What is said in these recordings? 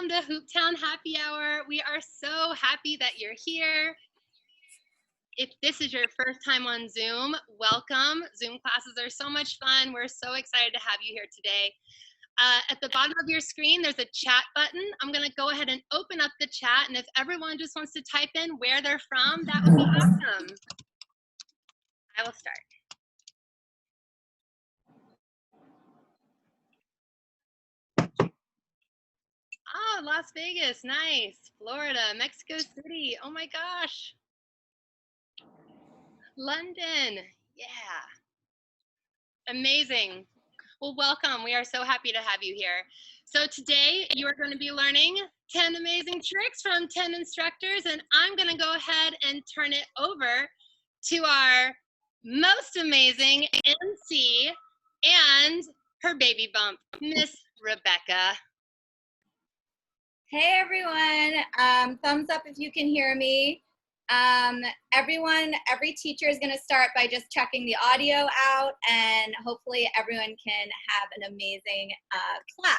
welcome to Hooptown Happy Hour. We are so happy that you're here. If this is your first time on Zoom, welcome. Zoom classes are so much fun. We're so excited to have you here today. At the bottom of your screen, there's a chat button. I'm gonna go ahead and open up the chat, and if everyone just wants to type in where they're from, that would be awesome. I will start. Oh, Las Vegas, nice. Florida, Mexico City, oh my gosh. London, yeah. Amazing. Well, welcome. We are so happy to have you here. So today you are going to be learning 10 amazing tricks from 10 instructors, and I'm going to go ahead and turn it over to our most amazing MC and her baby bump, Miss Rebecca. Hey everyone, thumbs up if you can hear me. Every teacher is going to start by just checking the audio out, and hopefully everyone can have an amazing class.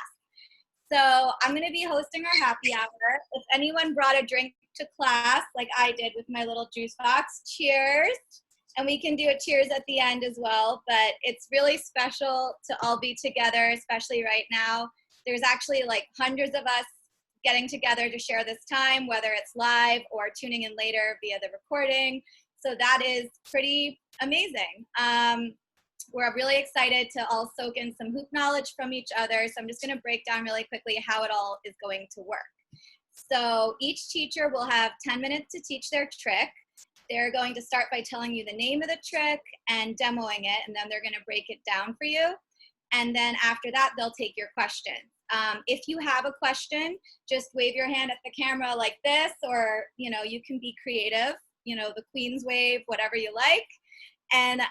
So I'm going to be hosting our happy hour. If anyone brought a drink to class like I did with my little juice box, cheers. And we can do a cheers at the end as well, but it's really special to all be together, especially right now. There's actually like hundreds of us getting together to share this time, whether it's live or tuning in later via the recording. So that is pretty amazing. We're really excited to all soak in some hoop knowledge from each other. So I'm just gonna break down really quickly how it all is going to work. So each teacher will have 10 minutes to teach their trick. They're going to start by telling you the name of the trick and demoing it, and then they're gonna break it down for you. And then after that, they'll take your question. If you have a question, just wave your hand at the camera like this, or you can be creative, the Queen's wave, whatever you like. And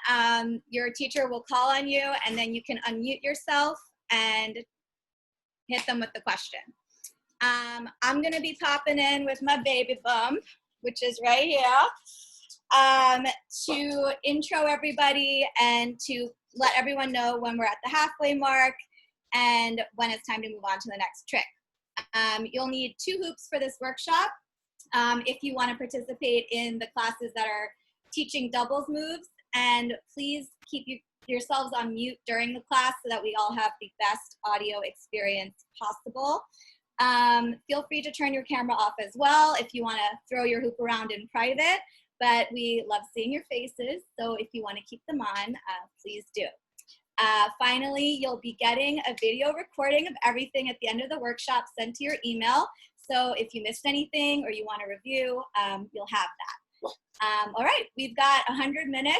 your teacher will call on you, and then you can unmute yourself and hit them with the question. I'm gonna be popping in with my baby bump, which is right here, to intro everybody and to let everyone know when we're at the halfway mark and when it's time to move on to the next trick. You'll need 2 hoops for this workshop. If you want to participate in the classes that are teaching doubles moves, and please keep yourselves on mute during the class so that we all have the best audio experience possible. Feel free to turn your camera off as well if you want to throw your hoop around in private, but we love seeing your faces, so if you want to keep them on, please do. Finally, you'll be getting a video recording of everything at the end of the workshop sent to your email, so if you missed anything or you want to review, you'll have that. All right, we've got 100 minutes,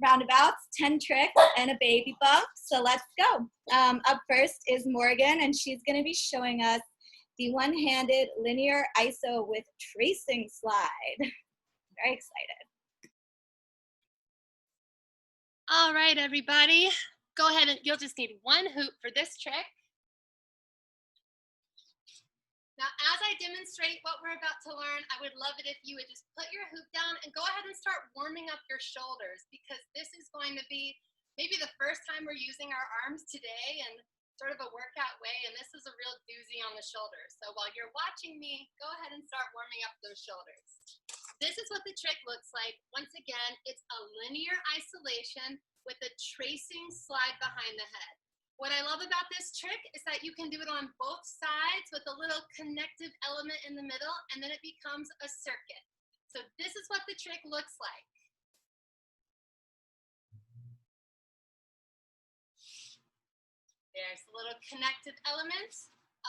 roundabouts, 10 tricks, and a baby bump, so let's go. Up first is Morgan, and she's going to be showing us the one-handed linear ISO with tracing slide. Very excited. All right, everybody, go ahead and you'll just need 1 hoop for this trick. Now, as I demonstrate what we're about to learn, I would love it if you would just put your hoop down and go ahead and start warming up your shoulders, because this is going to be maybe the first time we're using our arms today in sort of a workout way, and this is a real doozy on the shoulders. So while you're watching me, go ahead and start warming up those shoulders. This is what the trick looks like. Once again, it's a linear isolation with a tracing slide behind the head. What I love about this trick is that you can do it on both sides with a little connective element in the middle, and then it becomes a circuit. So this is what the trick looks like. There's a little connective element,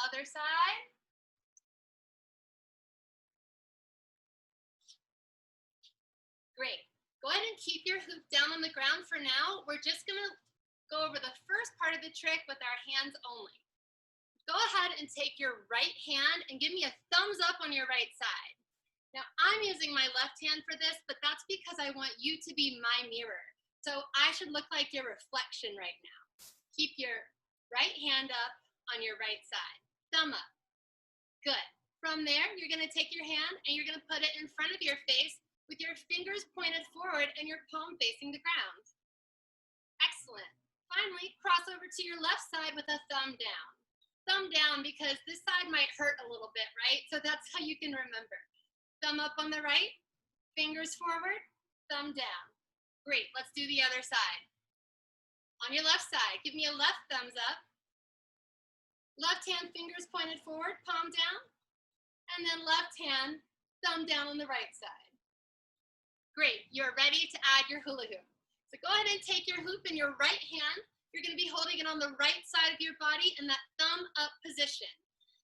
other side. Great. Go ahead and keep your hoop down on the ground for now. We're just gonna go over the first part of the trick with our hands only. Go ahead and take your right hand and give me a thumbs up on your right side. Now, I'm using my left hand for this, but that's because I want you to be my mirror. So I should look like your reflection right now. Keep your right hand up on your right side. Thumb up. Good. From there, you're gonna take your hand and you're gonna put it in front of your face with your fingers pointed forward and your palm facing the ground. Excellent. Finally, cross over to your left side with a thumb down. Thumb down because this side might hurt a little right? So that's how you can remember. Thumb up on the right, fingers forward, thumb down. Great, let's do the other side. On your left side, give me a left thumbs up. Left hand, fingers pointed forward, palm down. And then left hand, thumb down on the right side. Great, you're ready to add your hula hoop. So go ahead and take your hoop in your right hand. You're gonna be holding it on the right side of your body in that thumb up position.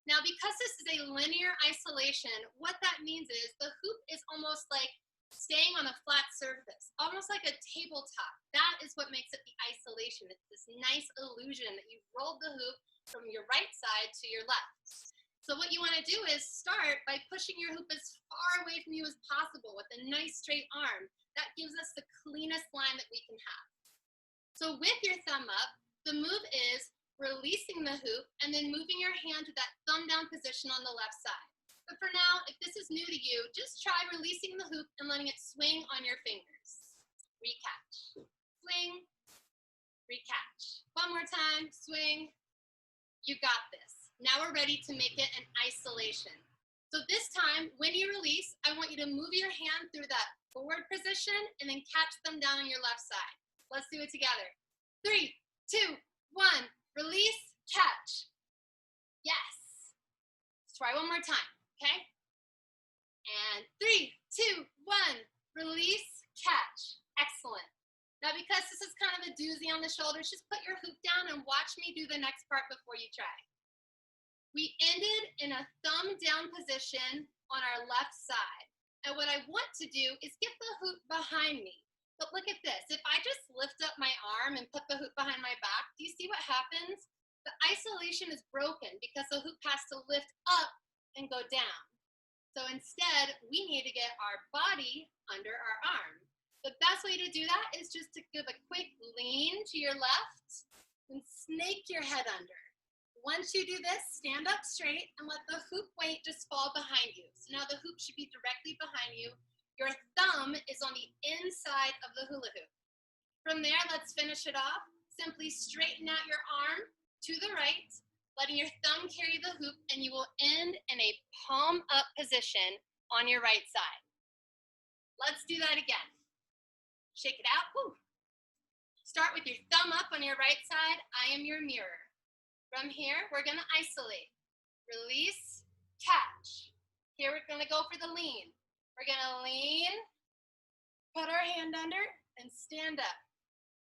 Now, because this is a linear isolation, what that means is the hoop is almost like staying on a flat surface, almost like a tabletop. That is what makes it the isolation. It's this nice illusion that you've rolled the hoop from your right side to your left. So what you want to do is start by pushing your hoop as far away from you as possible with a nice straight arm. That gives us the cleanest line that we can have. So with your thumb up, the move is releasing the hoop and then moving your hand to that thumb down position on the left side. But for now, if this is new to you, just try releasing the hoop and letting it swing on your fingers. Recatch, swing, recatch. One more time, swing. You got this. Now we're ready to make it an isolation. So this time, when you release, I want you to move your hand through that forward position and then catch them down on your left side. Let's do it together. 3, 2, 1. Release, catch. Yes. Let's try one more time, okay? And 3, 2, 1. Release, catch. Excellent. Now, because this is kind of a doozy on the shoulders, just put your hoop down and watch me do the next part before you try. We ended in a thumb down position on our left side. And what I want to do is get the hoop behind me. But look at this. If I just lift up my arm and put the hoop behind my back, do you see what happens? The isolation is broken because the hoop has to lift up and go down. So instead, we need to get our body under our arm. The best way to do that is just to give a quick lean to your left and snake your head under. Once you do this, stand up straight and let the hoop weight just fall behind you. So now the hoop should be directly behind you. Your thumb is on the inside of the hula hoop. From there, let's finish it off. Simply straighten out your arm to the right, letting your thumb carry the hoop, and you will end in a palm up position on your right side. Let's do that again. Shake it out. Woo. Start with your thumb up on your right side. I am your mirror. From here, we're gonna isolate. Release, catch. Here we're gonna go for the lean. We're gonna lean, put our hand under, and stand up.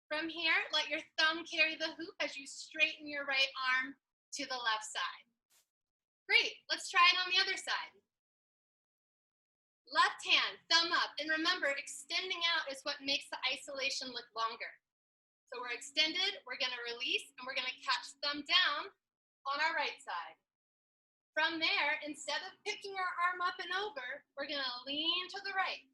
From here, let your thumb carry the hoop as you straighten your right arm to the left side. Great, let's try it on the other side. Left hand, thumb up, and remember, extending out is what makes the isolation look longer. So we're extended, we're gonna release, and we're gonna catch thumb down on our right side. From there, instead of picking our arm up and over, we're gonna lean to the right.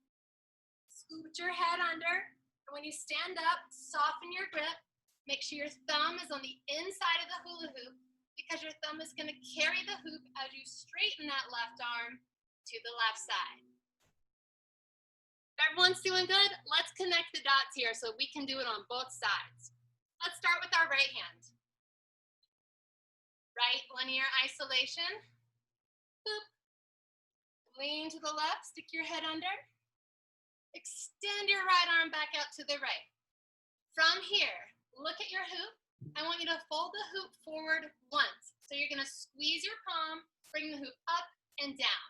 Scoot your head under, and when you stand up, soften your grip. Make sure your thumb is on the inside of the hula hoop because your thumb is gonna carry the hoop as you straighten that left arm to the left side. If everyone's doing good, let's connect the dots here so we can do it on both sides. Let's start with our right hand. Right linear isolation. Boop. Lean to the left, stick your head under. Extend your right arm back out to the right. From here, look at your hoop. I want you to fold the hoop forward once. So you're gonna squeeze your palm, bring the hoop up and down.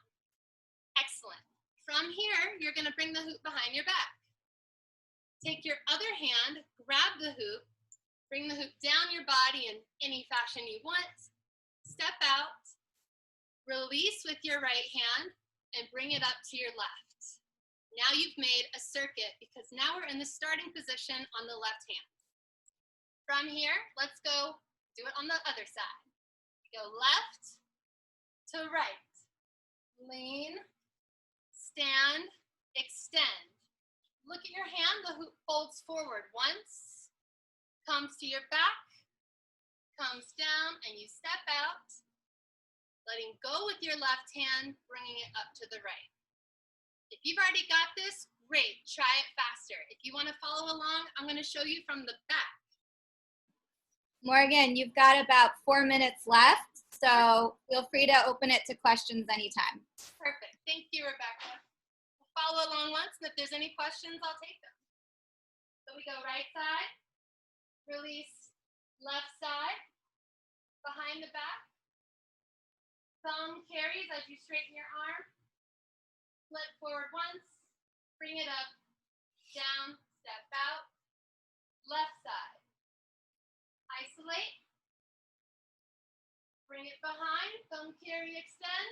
Excellent. From here, you're gonna bring the hoop behind your back. Take your other hand, grab the hoop, bring the hoop down your body in any fashion you want. Step out, release with your right hand, and bring it up to your left. Now you've made a circuit because now we're in the starting position on the left hand. From here, let's go do it on the other side. We go left to right. Lean, stand, extend. Look at your hand, the hoop folds forward once, comes to your back, comes down, and you step out, letting go with your left hand, bringing it up to the right. If you've already got this, great, try it faster. If you want to follow along, I'm going to show you from the back. Morgan, you've got about 4 minutes left. So feel free to open it to questions anytime. Perfect. Thank you, Rebecca. We'll follow along once, and if there's any questions, I'll take them. So we go right side, release left side, behind the back. Thumb carries as you straighten your arm. Flip forward once, bring it up, down, step out. Left side. Isolate. Bring it behind, thumb carry, extend.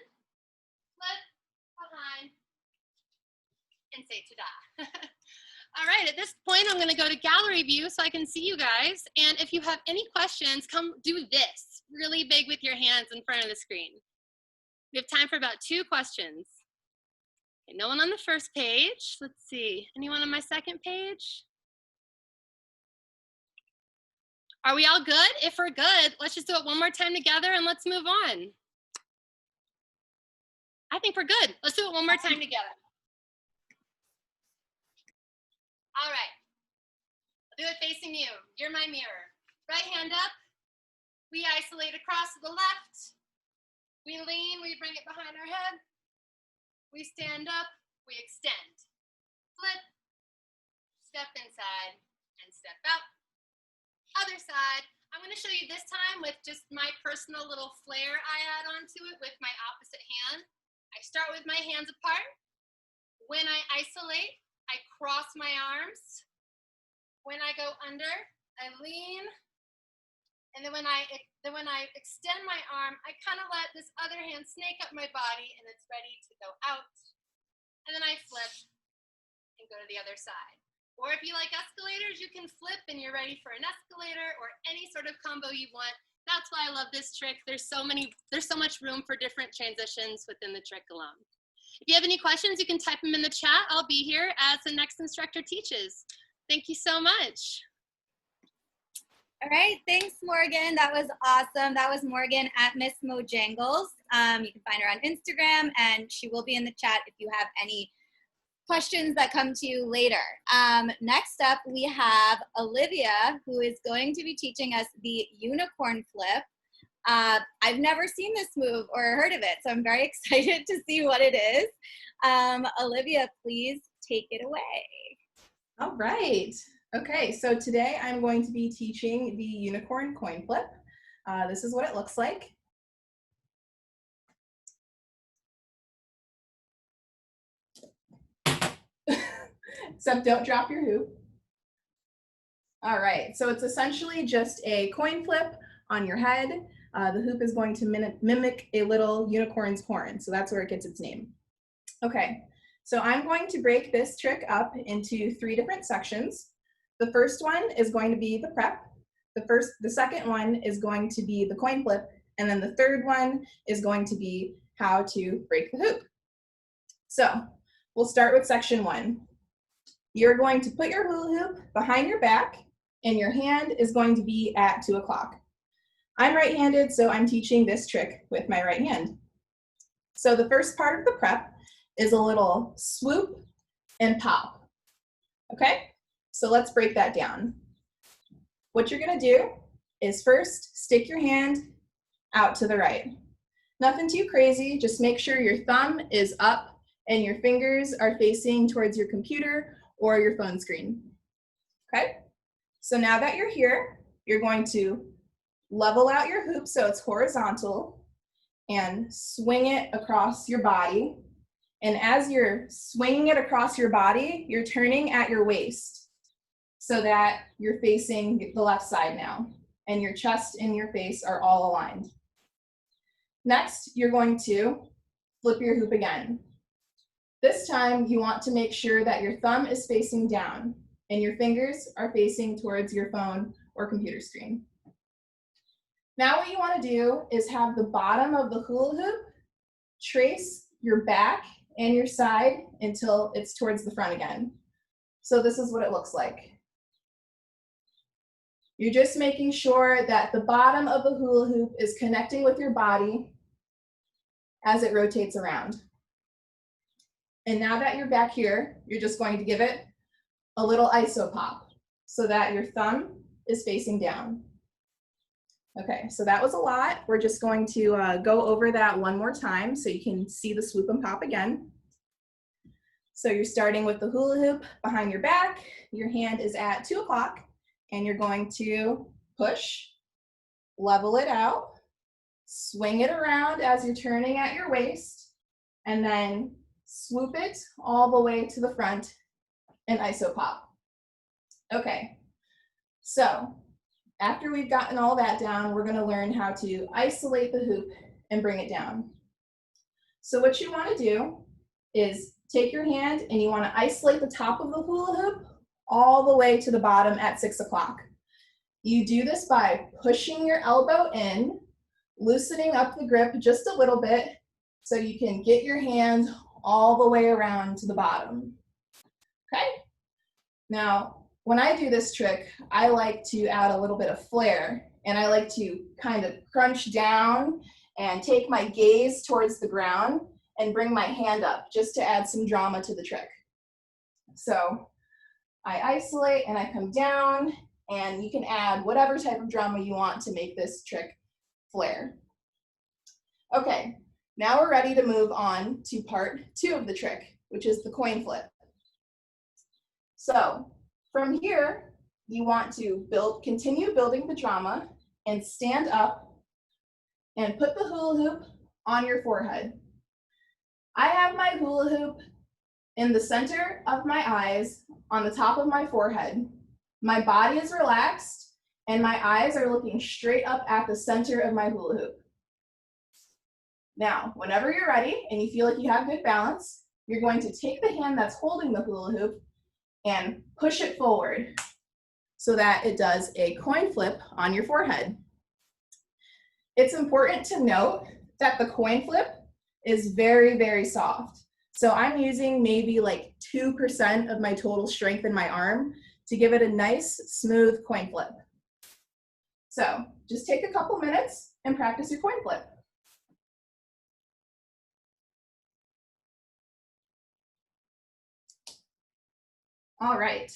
Flip, behind, and say ta-da. All right, at this point, I'm going to go to gallery view so I can see you guys. And if you have any questions, come do this really big with your hands in front of the screen. We have time for about 2 questions. Okay, no one on the first page. Let's see. Anyone on my second page? Are we all good? If we're good, let's just do it one more time together and let's move on. I think we're good. Let's do it one more time together. All right. I'll do it facing you. You're my mirror. Right hand up. We isolate across to the left. We lean, we bring it behind our head. We stand up, we extend. Flip, step inside, and step out. Other side. I'm going to show you this time with just my personal little flair I add onto it with my opposite hand. I start with my hands apart. When I isolate, I cross my arms. When I go under, I lean. And then when I extend my arm, I kind of let this other hand snake up my body and it's ready to go out. And then I flip and go to the other side. Or if you like escalators, you can flip and you're ready for an escalator or any sort of combo you want. That's why I love this trick. There's so much room for different transitions within the trick alone. If you have any questions, you can type them in the chat. I'll be here as the next instructor teaches. Thank you so much. All right, thanks, Morgan. That was awesome. That was Morgan at Miss Mojangles. You can find her on Instagram, and she will be in the chat if you have any questions that come to you later. Next up, we have Olyvia, who is going to be teaching us the unicorn flip. I've never seen this move or heard of it, so I'm very excited to see what it is. Olyvia, please take it away. All right. Okay, so today I'm going to be teaching the unicorn coin flip. This is what it looks like. Except don't drop your hoop. All right, so it's essentially just a coin flip on your head. The hoop is going to mimic a little unicorn's horn, so that's where it gets its name. Okay, so I'm going to break this trick up into 3 different sections. The first one is going to be the prep. The second one is going to be the coin flip, and then the third one is going to be how to break the hoop. So we'll start with section 1. You're going to put your hula hoop behind your back, and your hand is going to be at 2 o'clock. I'm right-handed, so I'm teaching this trick with my right hand. So the first part of the prep is a little swoop and pop, okay? So let's break that down. What you're gonna do is first stick your hand out to the right. Nothing too crazy, just make sure your thumb is up and your fingers are facing towards your computer or your phone screen, okay? So now that you're here, you're going to level out your hoop so it's horizontal and swing it across your body. And as you're swinging it across your body, you're turning at your waist so that you're facing the left side now, and your chest and your face are all aligned. Next, you're going to flip your hoop again. This time, you want to make sure that your thumb is facing down and your fingers are facing towards your phone or computer screen. Now what you want to do is have the bottom of the hula hoop trace your back and your side until it's towards the front again. So this is what it looks like. You're just making sure that the bottom of the hula hoop is connecting with your body as it rotates around. And now that you're back here, you're just going to give it a little iso pop so that your thumb is facing down. Okay, so that was a lot. We're just going to go over that one more time so you can see the swoop and pop again. So you're starting with the hula hoop behind your back. Your hand is at 2 o'clock, and you're going to push, level it out, swing it around as you're turning at your waist, and then swoop it all the way to the front and iso pop. Okay, so after we've gotten all that down, we're going to learn how to isolate the hoop and bring it down. So what you want to do is take your hand and you want to isolate the top of the hula hoop all the way to the bottom at 6 o'clock. You do this by pushing your elbow in, loosening up the grip just a little bit so you can get your hand all the way around to the bottom. Okay? Now, when I do this trick, I like to add a little bit of flair, and I like to kind of crunch down and take my gaze towards the ground and bring my hand up just to add some drama to the trick. So I isolate and I come down, and you can add whatever type of drama you want to make this trick flair. Okay, now we're ready to move on to part 2 of the trick, which is the coin flip. So from here, you want to continue building the drama and stand up and put the hula hoop on your forehead. I have my hula hoop in the center of my eyes on the top of my forehead. My body is relaxed and my eyes are looking straight up at the center of my hula hoop. Now, whenever you're ready and you feel like you have good balance, you're going to take the hand that's holding the hula hoop and push it forward so that it does a coin flip on your forehead. It's important to note that the coin flip is very, very soft. So I'm using maybe like 2% of my total strength in my arm to give it a nice, smooth coin flip. So just take a couple minutes and practice your coin flip. All right.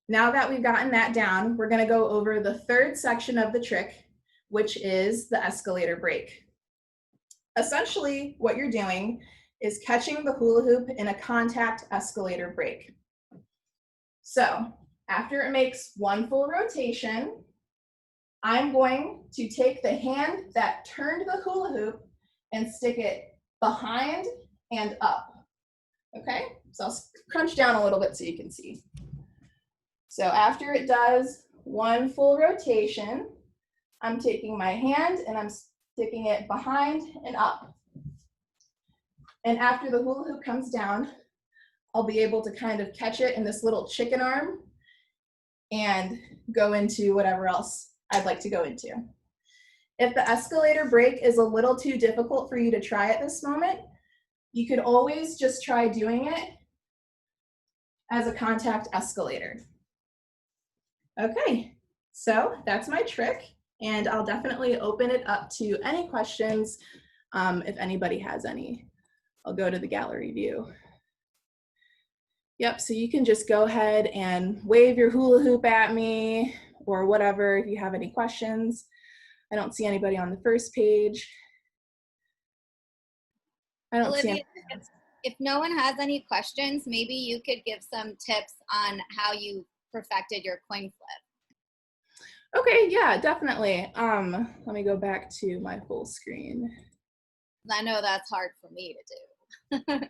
Now that we've gotten that down, we're going to go over the third section of the trick, which is the escalator break. Essentially, what you're doing is catching the hula hoop in a contact escalator break. So after it makes one full rotation, I'm going to take the hand that turned the hula hoop and stick it behind and up. Okay, so I'll crunch down a little bit so you can see. So after it does one full rotation, I'm taking my hand and I'm sticking it behind and up. And after the hula hoop comes down, I'll be able to kind of catch it in this little chicken arm and go into whatever else I'd like to go into. If the escalator break is a little too difficult for you to try at this moment, you could always just try doing it as a contact escalator. Okay, so that's my trick, and I'll definitely open it up to any questions if anybody has any. I'll go to the gallery view. Yep, so you can just go ahead and wave your hula hoop at me or whatever if you have any questions. I don't see anybody on the first page. I don't Olyvia, see any. if no one has any questions, maybe you could give some tips on how you perfected your coin flip. Okay, yeah, definitely. Let me go back to my full screen. I know that's hard for me to do.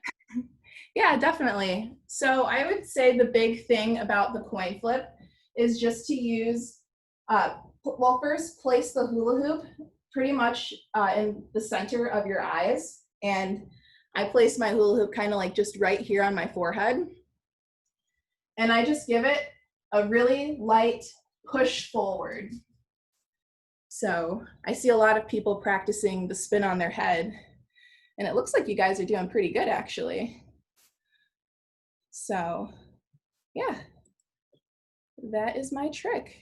Yeah, definitely. So I would say the big thing about the coin flip is just to use, well, first place the hula hoop pretty much in the center of your eyes. And I place my hula hoop kind of like just right here on my forehead. And I just give it a really light push forward. So I see a lot of people practicing the spin on their head. And it looks like you guys are doing pretty good, actually. So, yeah, that is my trick.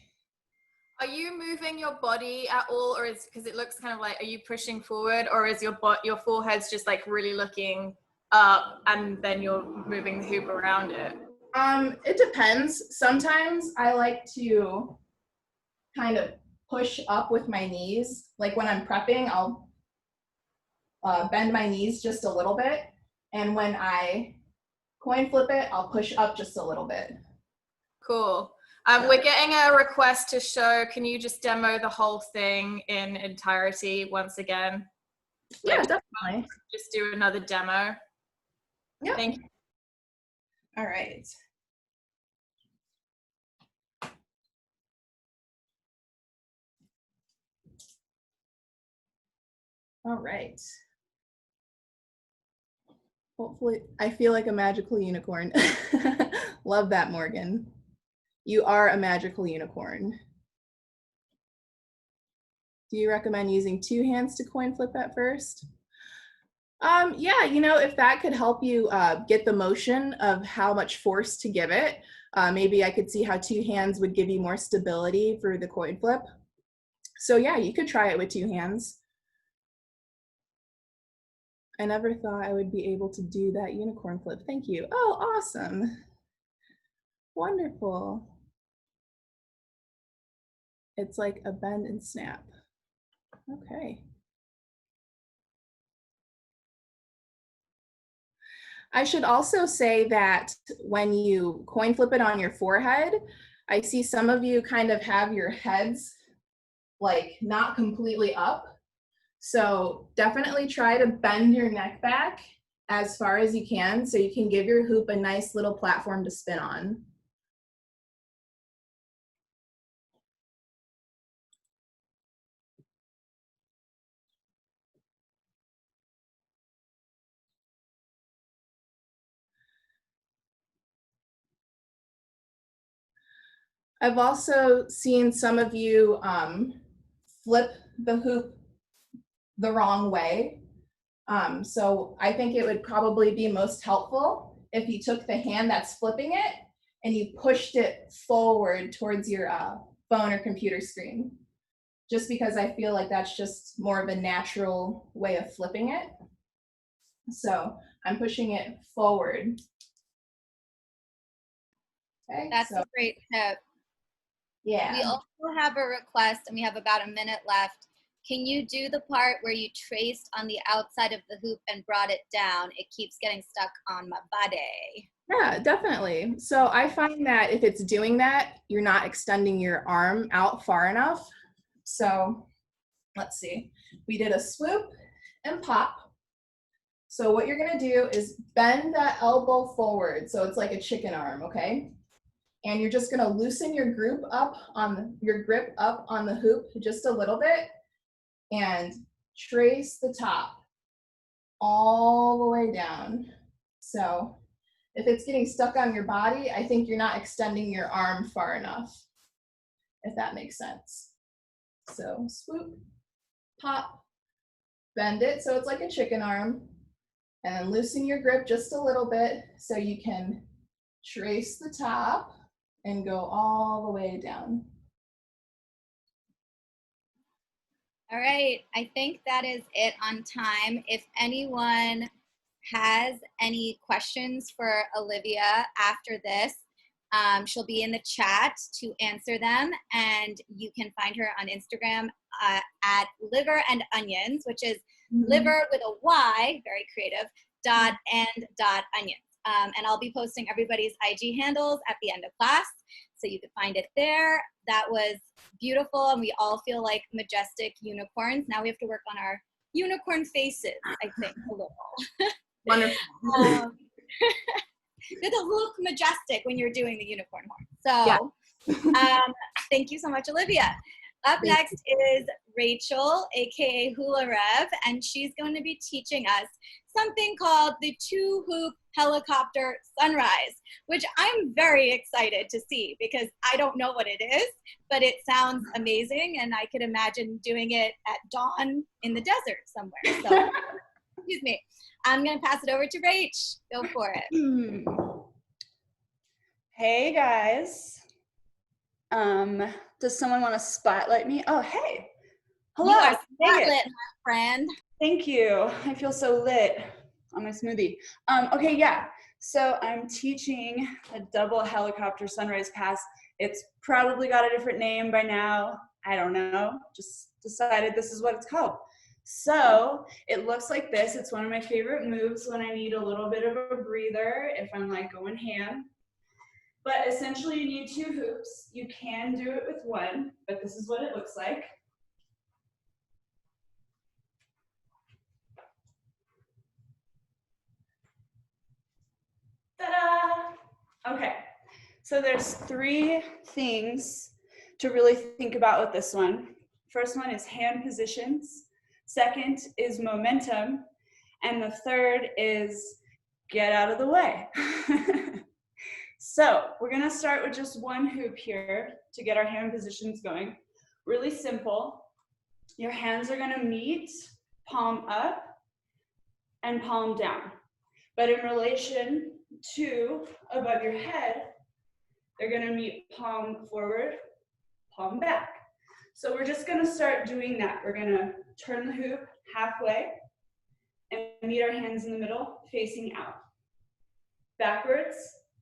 Are you moving your body at all, or is, because it looks kind of like, are you pushing forward, or is your forehead's just like really looking up and then you're moving the hoop around it? It depends. Sometimes I like to kind of push up with my knees. Like when I'm prepping, I'll bend my knees just a little bit. And when I coin flip it, I'll push up just a little bit. Cool. We're getting a request to show, can you just demo the whole thing in entirety once again? Yeah, definitely. Just do another demo. Yeah. Thank you. All right. All right. Hopefully, I feel like a magical unicorn. Love that, Morgan. You are a magical unicorn. Do you recommend using 2 hands to coin flip at first? Yeah, you know, if that could help you get the motion of how much force to give it, maybe I could see how 2 hands would give you more stability for the coin flip. So yeah, you could try it with 2 hands. I never thought I would be able to do that unicorn flip. Thank you. Oh, awesome. Wonderful. It's like a bend and snap. Okay. I should also say that when you coin flip it on your forehead, I see some of you kind of have your heads like not completely up. So definitely try to bend your neck back as far as you can so you can give your hoop a nice little platform to spin on. I've also seen some of you flip the hoop the wrong way. So I think it would probably be most helpful if you took the hand that's flipping it and you pushed it forward towards your phone or computer screen. Just because I feel like that's just more of a natural way of flipping it. So I'm pushing it forward. Okay, That's a great tip. Yeah. We also have a request, and we have about a minute left. Can you do the part where you traced on the outside of the hoop and brought it down? It keeps getting stuck on my body. Yeah, definitely. So I find that if it's doing that, you're not extending your arm out far enough. So let's see. We did a swoop and pop. So what you're gonna do is bend that elbow forward. So it's like a chicken arm, okay? And you're just gonna loosen your grip up on the hoop just a little bit and trace the top all the way down. So if it's getting stuck on your body, I think you're not extending your arm far enough, if that makes sense. So swoop, pop, bend it so it's like a chicken arm, and then loosen your grip just a little bit so you can trace the top and go all the way down. All right, I think that is it on time. If anyone has any questions for Olyvia after this, she'll be in the chat to answer them, and you can find her on Instagram at liver and onions, which is liver with a Y, very creative, .and.onions. And I'll be posting everybody's IG handles at the end of class, so you can find it there. That was beautiful, and we all feel like majestic unicorns. Now we have to work on our unicorn faces, I think, a little. Wonderful. It'll look majestic when you're doing the unicorn horn. So thank you so much, Olyvia. Up next is Rachel, aka Hula Rev, and she's going to be teaching us something called the 2-hoop helicopter sunrise, which I'm very excited to see because I don't know what it is, but it sounds amazing, and I could imagine doing it at dawn in the desert somewhere. So, excuse me. I'm going to pass it over to Rach. Go for it. Hey, guys. Does someone want to spotlight me? Oh, hey. Hello. You are spotlit, my friend. Thank you. I feel so lit on my smoothie. Okay, yeah. So I'm teaching a double helicopter sunrise pass. It's probably got a different name by now. I don't know, just decided this is what it's called. So it looks like this. It's one of my favorite moves when I need a little bit of a breather, if I'm like going ham. But essentially you need 2 hoops. You can do it with 1, but this is what it looks like. Ta-da! Okay, so there's 3 things to really think about with this one. First one is hand positions. Second is momentum. And the third is get out of the way. So we're gonna start with just 1 hoop here to get our hand positions going. Really simple. Your hands are gonna meet, palm up and palm down. But in relation to above your head, they're gonna meet palm forward, palm back. So we're just gonna start doing that. We're gonna turn the hoop halfway and meet our hands in the middle, facing out. Backwards,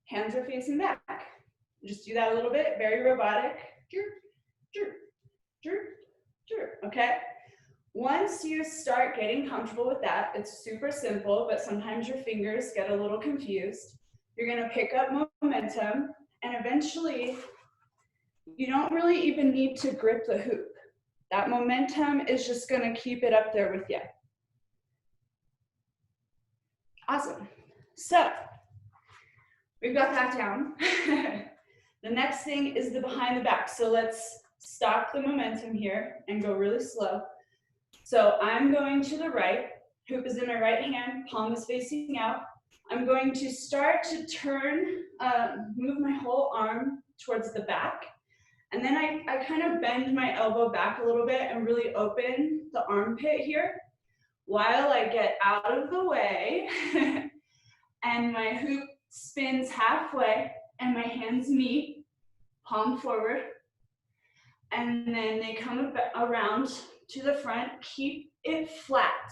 hands are facing back. Just do that a little bit, very robotic. Okay? Once you start getting comfortable with that, it's super simple, but sometimes your fingers get a little confused. You're gonna pick up momentum, and eventually, you don't really even need to grip the hoop. That momentum is just gonna keep it up there with you. Awesome. So, we've got that down. The next thing is the behind the back. So let's stop the momentum here and go really slow. So I'm going to the right, hoop is in my right hand, palm is facing out. I'm going to start to turn, move my whole arm towards the back. And then I kind of bend my elbow back a little bit and really open the armpit here while I get out of the way. And my hoop spins halfway and my hands meet, palm forward. And then they come around to the front. Keep it flat.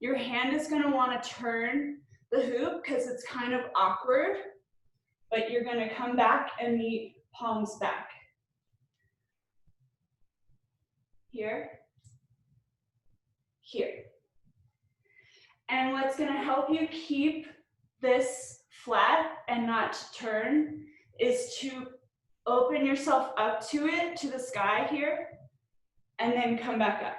Your hand is going to want to turn the hoop because it's kind of awkward, but you're going to come back and meet palms back. Here, here. And what's going to help you keep this flat and not turn is to open yourself up to it, to the sky here, and then come back up.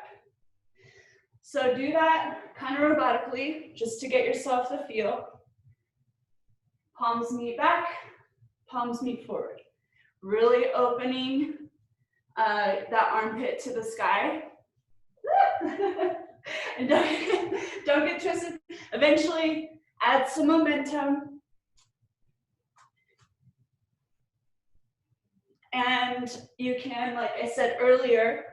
So do that kind of robotically, just to get yourself the feel. Palms meet back, palms meet forward. Really opening that armpit to the sky. And don't get twisted. Eventually, add some momentum. And you can, like I said earlier,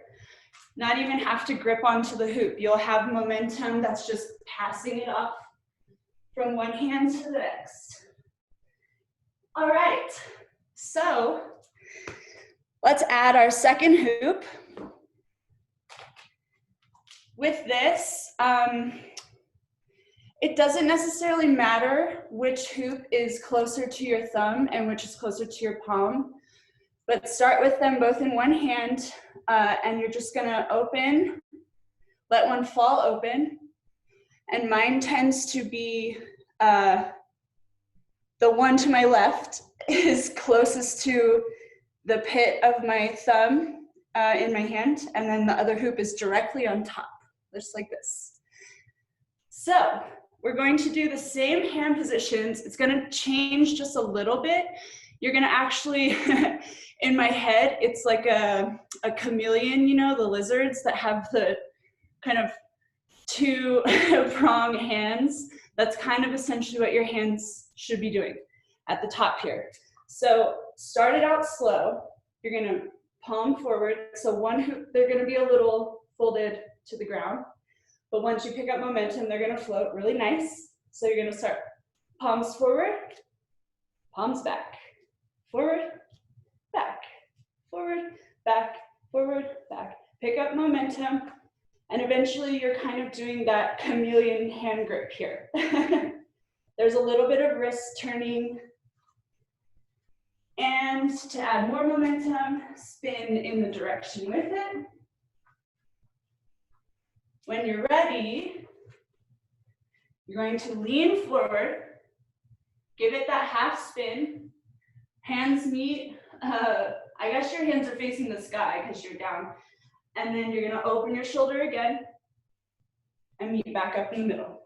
not even have to grip onto the hoop. You'll have momentum that's just passing it off from one hand to the next. All right, so let's add our second hoop. With this, it doesn't necessarily matter which hoop is closer to your thumb and which is closer to your palm, but start with them both in one hand, and you're just gonna open, let one fall open, and mine tends to be, the one to my left is closest to the pit of my thumb in my hand, and then the other hoop is directly on top, just like this. So we're going to do the same hand positions. It's gonna change just a little bit. You're gonna actually, in my head, it's like a chameleon, you know, the lizards that have the kind of two prong hands. That's kind of essentially what your hands should be doing at the top here. So start it out slow. You're gonna palm forward. So one hoop, they're gonna be a little folded to the ground. But once you pick up momentum, they're gonna float really nice. So you're gonna start palms forward, palms back, forward, back, forward, back, forward, back. Pick up momentum, and eventually you're kind of doing that chameleon hand grip here. There's a little bit of wrist turning And to add more momentum, spin in the direction with it. When you're ready, you're going to lean forward, give it that half spin, hands meet, I guess your hands are facing the sky because you're down. And then you're gonna open your shoulder again and meet back up in the middle.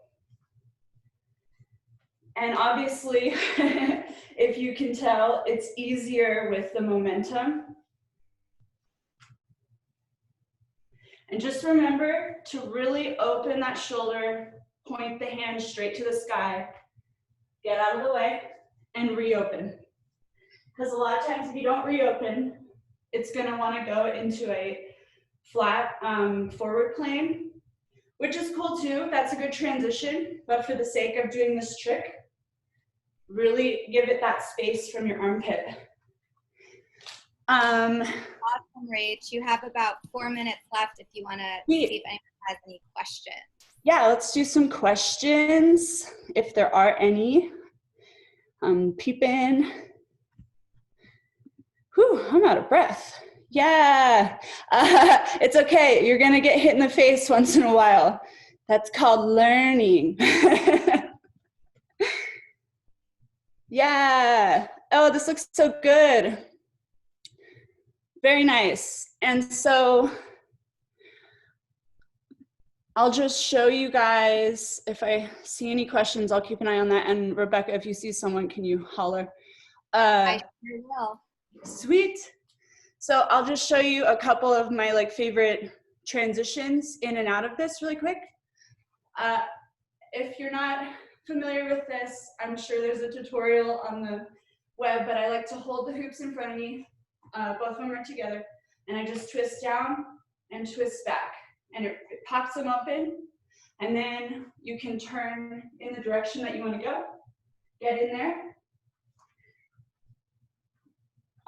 And obviously, if you can tell, it's easier with the momentum. And just remember to really open that shoulder, point the hand straight to the sky, get out of the way, and reopen. Because a lot of times if you don't reopen, it's gonna wanna go into a flat forward plane, which is cool too. That's a good transition, but for the sake of doing this trick, really give it that space from your armpit. Awesome, Rach. You have about 4 minutes left if you want to see if anyone has any questions. Yeah, let's do some questions if there are any. Peep in. Whew, I'm out of breath. Yeah, it's okay. You're gonna get hit in the face once in a while. That's called learning. Yeah. Oh, this looks so good. Very nice. And so I'll just show you guys, if I see any questions, I'll keep an eye on that. And Rebecca, if you see someone, can you holler? I sure will. Sweet. So I'll just show you a couple of my favorite transitions in and out of this really quick. If you're not familiar with this, I'm sure there's a tutorial on the web, but I like to hold the hoops in front of me. Both of them are together, and I just twist down and twist back, and it pops them open, and then you can turn in the direction that you want to go. Get in there.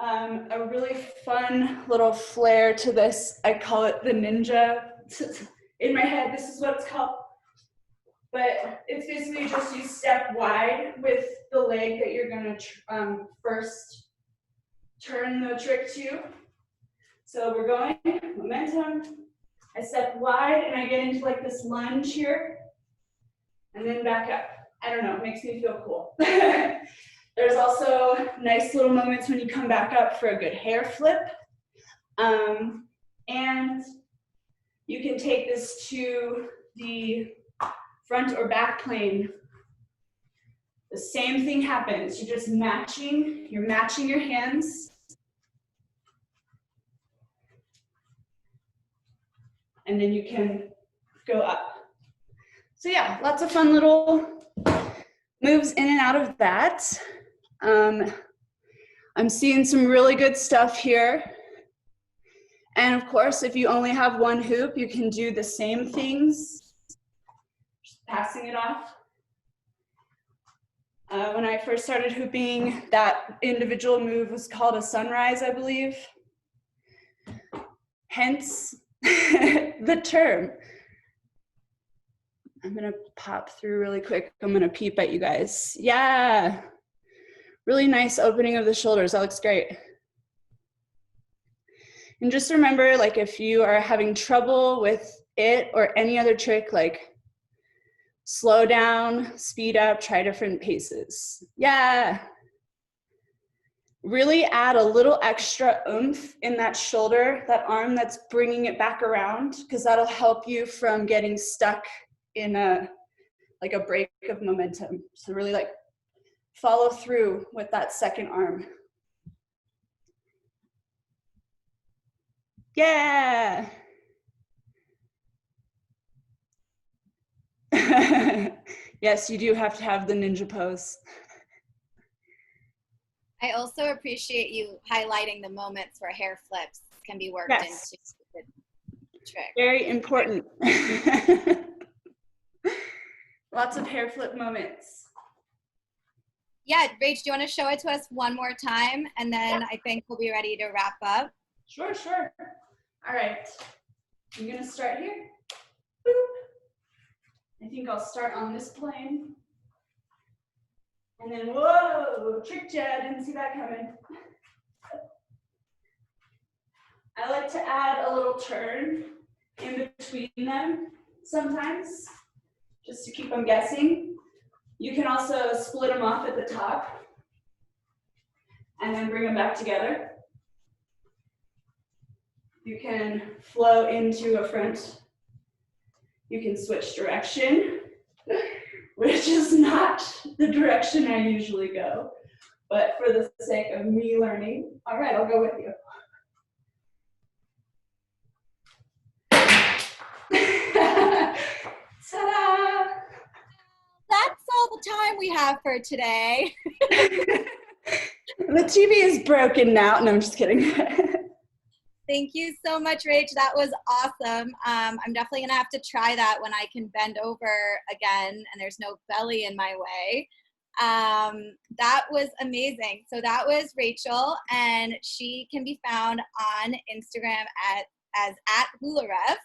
A really fun little flair to this, I call it the ninja. In my head, this is what it's called. But it's basically just you step wide with the leg that you're gonna first turn the trick to. So we're going, momentum. I step wide and I get into this lunge here, and then back up. I don't know, it makes me feel cool. There's also nice little moments when you come back up for a good hair flip. And you can take this to the front or back plane. The same thing happens. You're just matching your hands. And then you can go up. So yeah, lots of fun little moves in and out of that. I'm seeing some really good stuff here. And of course, if you only have one hoop, you can do the same things, just passing it off. When I first started hooping, that individual move was called a sunrise, I believe. Hence the term. I'm gonna pop through really quick. I'm gonna peep at you guys. Yeah, really nice opening of the shoulders. That looks great. And just remember, if you are having trouble with it or any other trick, slow down, speed up, try different paces. Yeah. Really add a little extra oomph in that shoulder, that arm that's bringing it back around, because that'll help you from getting stuck in a break of momentum. So really follow through with that second arm. Yeah. Yes, you do have to have the ninja pose. I also appreciate you highlighting the moments where hair flips can be worked into the trick. Very important. Lots of hair flip moments. Yeah, Rach, do you want to show it to us one more time? And then I think we'll be ready to wrap up. Sure. All right. I'm going to start here. Boop. I think I'll start on this plane. And then, whoa, tricked you, I didn't see that coming. I like to add a little turn in between them sometimes, just to keep them guessing. You can also split them off at the top and then bring them back together. You can flow into a front. You can switch direction, which is not the direction I usually go, but for the sake of me learning, all right, I'll go with you. Ta-da! That's all the time we have for today. The TV is broken now. No, I'm just kidding. Thank you so much, Rach. That was awesome. I'm definitely going to have to try that when I can bend over again and there's no belly in my way. That was amazing. So that was Rachel, and she can be found on Instagram as @hularev.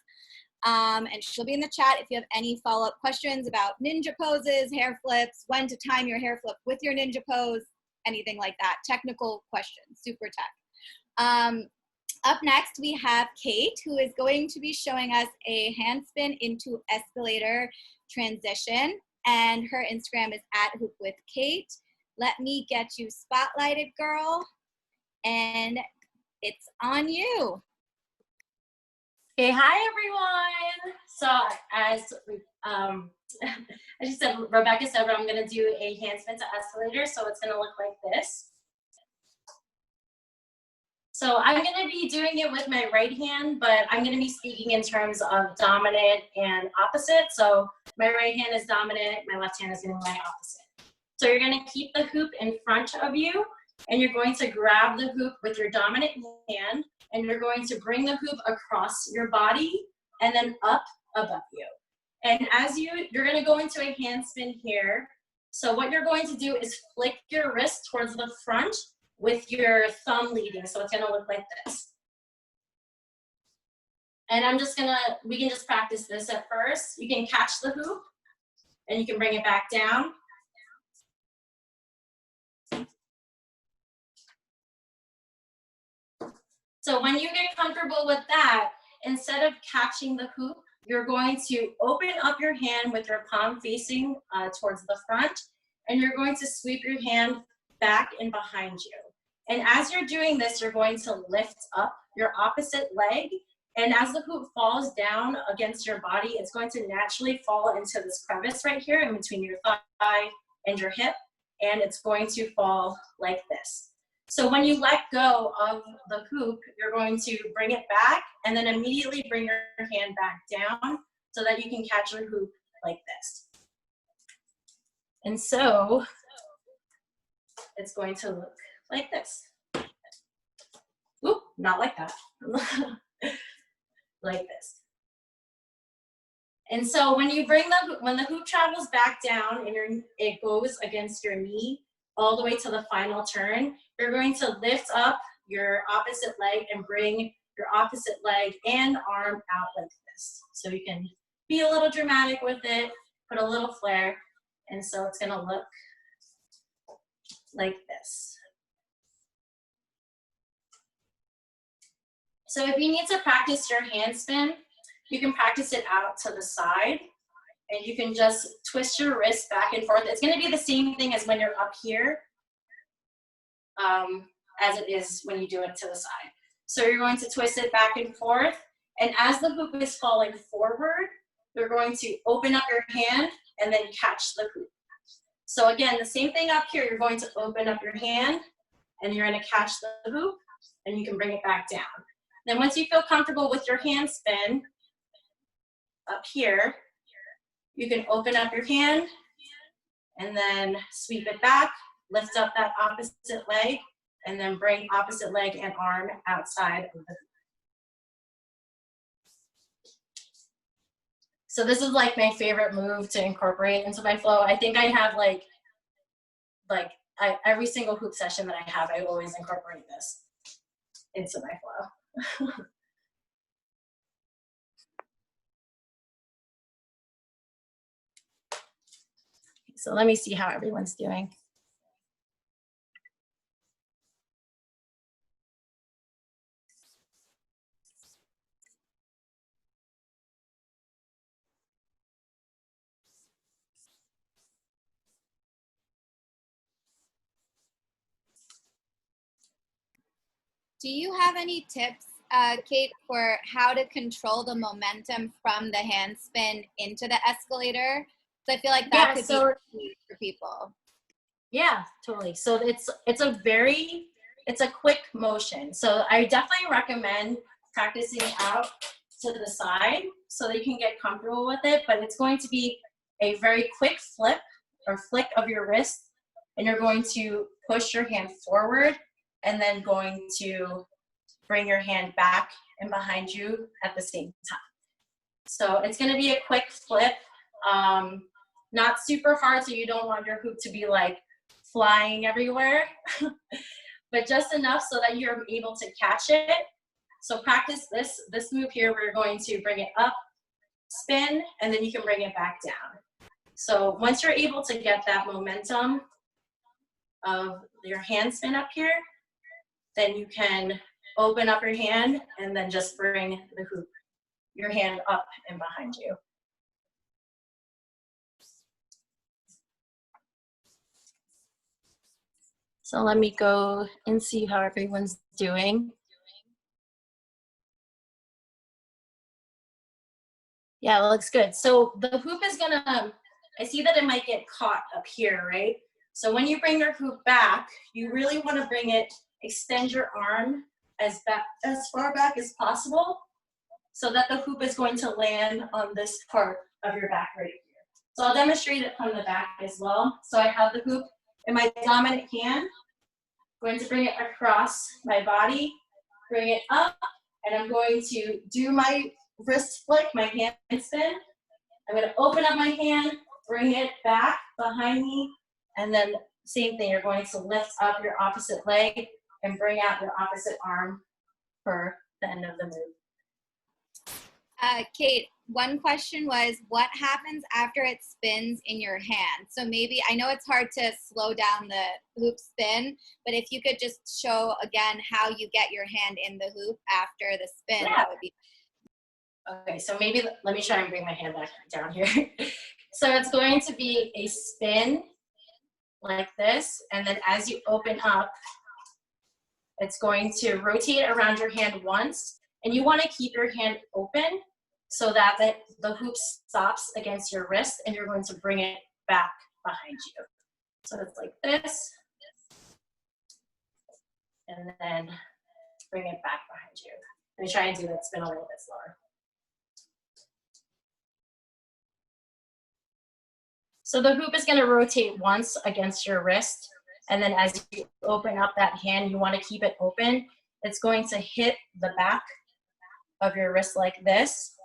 And she'll be in the chat if you have any follow-up questions about ninja poses, hair flips, when to time your hair flip with your ninja pose, anything like that. Technical questions, super tech. Up next, we have Cait, who is going to be showing us a handspin into escalator transition. And her Instagram is @hoopwithcait. Let me get you spotlighted, girl. And it's on you. Okay, hi everyone. So as she said, Rebecca said, I'm gonna do a handspin to escalator. So it's gonna look like this. So I'm gonna be doing it with my right hand, but I'm gonna be speaking in terms of dominant and opposite. So my right hand is dominant, my left hand is gonna be my opposite. So you're gonna keep the hoop in front of you, and you're going to grab the hoop with your dominant hand, and you're going to bring the hoop across your body and then up above you. And as you're gonna go into a handspin here. So what you're going to do is flick your wrist towards the front with your thumb leading. So it's gonna look like this. And we can just practice this at first. You can catch the hoop and you can bring it back down. So when you get comfortable with that, instead of catching the hoop, you're going to open up your hand with your palm facing towards the front, and you're going to sweep your hand back and behind you. And as you're doing this, you're going to lift up your opposite leg, and as the hoop falls down against your body, it's going to naturally fall into this crevice right here in between your thigh and your hip, and it's going to fall like this. So when you let go of the hoop, you're going to bring it back and then immediately bring your hand back down so that you can catch your hoop like this. And so it's going to look like this. Oop, not like that. Like this. And so when you when the hoop travels back down and it goes against your knee all the way to the final turn, you're going to lift up your opposite leg and bring your opposite leg and arm out like this. So you can be a little dramatic with it, put a little flair, and so it's gonna look like this. So if you need to practice your handspin, you can practice it out to the side, and you can just twist your wrist back and forth. It's gonna be the same thing as when you're up here, as it is when you do it to the side. So you're going to twist it back and forth, and as the hoop is falling forward, you're going to open up your hand and then catch the hoop. So again, the same thing up here, you're going to open up your hand and you're gonna catch the hoop, and you can bring it back down. Then once you feel comfortable with your hand spin up here, you can open up your hand and then sweep it back, lift up that opposite leg, and then bring opposite leg and arm outside of the hoop. So this is like my favorite move to incorporate into my flow. I think I have every single hoop session that I have, I always incorporate this into my flow. So let me see how everyone's doing. Do you have any tips, Cait, for how to control the momentum from the handspin into the escalator? So I feel like that could be key for people. Yeah, totally. So it's a quick motion. So I definitely recommend practicing out to the side so that you can get comfortable with it, but it's going to be a very quick flip or flick of your wrist, and you're going to push your hand forward and then going to bring your hand back and behind you at the same time. So it's going to be a quick flip, not super hard, so you don't want your hoop to be like flying everywhere, but just enough so that you're able to catch it. So practice this move here where you're going to bring it up, spin, and then you can bring it back down. So once you're able to get that momentum of your hand spin up here, then you can open up your hand and then just bring the hoop, your hand up and behind you. So let me go and see how everyone's doing. Yeah, it looks good. So the hoop is gonna, I see that it might get caught up here, right? So when you bring your hoop back, you really wanna bring it, extend your arm as far back as possible so that the hoop is going to land on this part of your back right here. So I'll demonstrate it from the back as well. So I have the hoop in my dominant hand, going to bring it across my body, bring it up, and I'm going to do my wrist flick, my hand spin. I'm going to open up my hand, bring it back behind me, and then same thing, you're going to lift up your opposite leg and bring out your opposite arm for the end of the move. Cait, one question was, what happens after it spins in your hand? So maybe, I know it's hard to slow down the hoop spin, but if you could just show again how you get your hand in the hoop after the spin, that would be. Okay, so maybe let me try and bring my hand back down here. So it's going to be a spin like this, and then as you open up, it's going to rotate around your hand once, and you want to keep your hand open so that the hoop stops against your wrist, and you're going to bring it back behind you. So it's like this, and then bring it back behind you. Let me try and do that spin a little bit slower. So the hoop is going to rotate once against your wrist, and then as you open up that hand, you want to keep it open. It's going to hit the back of your wrist like this,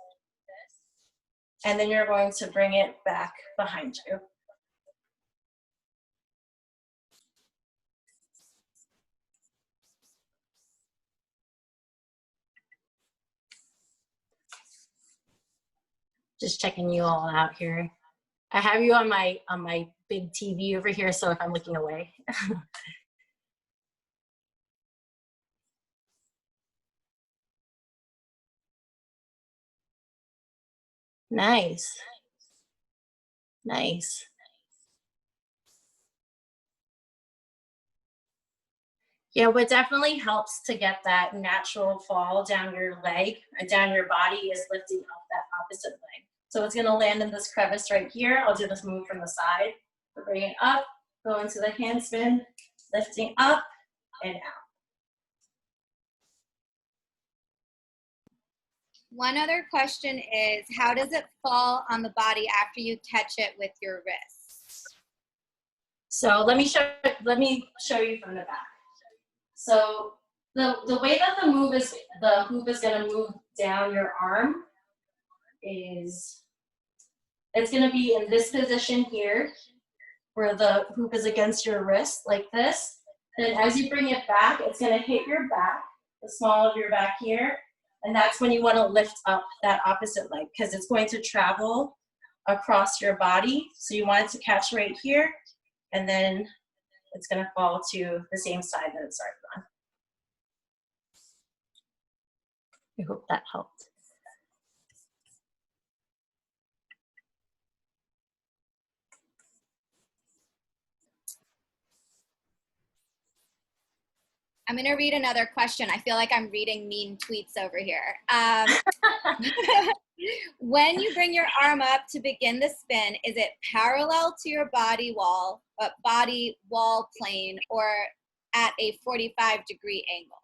and then you're going to bring it back behind you. Just checking you all out here. I have you on my big TV over here, so if I'm looking away. Nice. Nice. Yeah, what definitely helps to get that natural fall down your leg and down your body is lifting up that opposite leg. So it's gonna land in this crevice right here. I'll do this move from the side. So bring it up, go into the hand spin, lifting up and out. One other question is, how does it fall on the body after you catch it with your wrist? So let me show you from the back. So the way that the hoop is gonna move down your arm is, it's gonna be in this position here, where the hoop is against your wrist, like this. Then as you bring it back, it's gonna hit your back, the small of your back here, and that's when you wanna lift up that opposite leg, because it's going to travel across your body. So you want it to catch right here, and then it's gonna fall to the same side that it started on. I hope that helped. I'm going to read another question. I feel like I'm reading mean tweets over here. When you bring your arm up to begin the spin, is it parallel to your body wall plane, or at a 45-degree angle?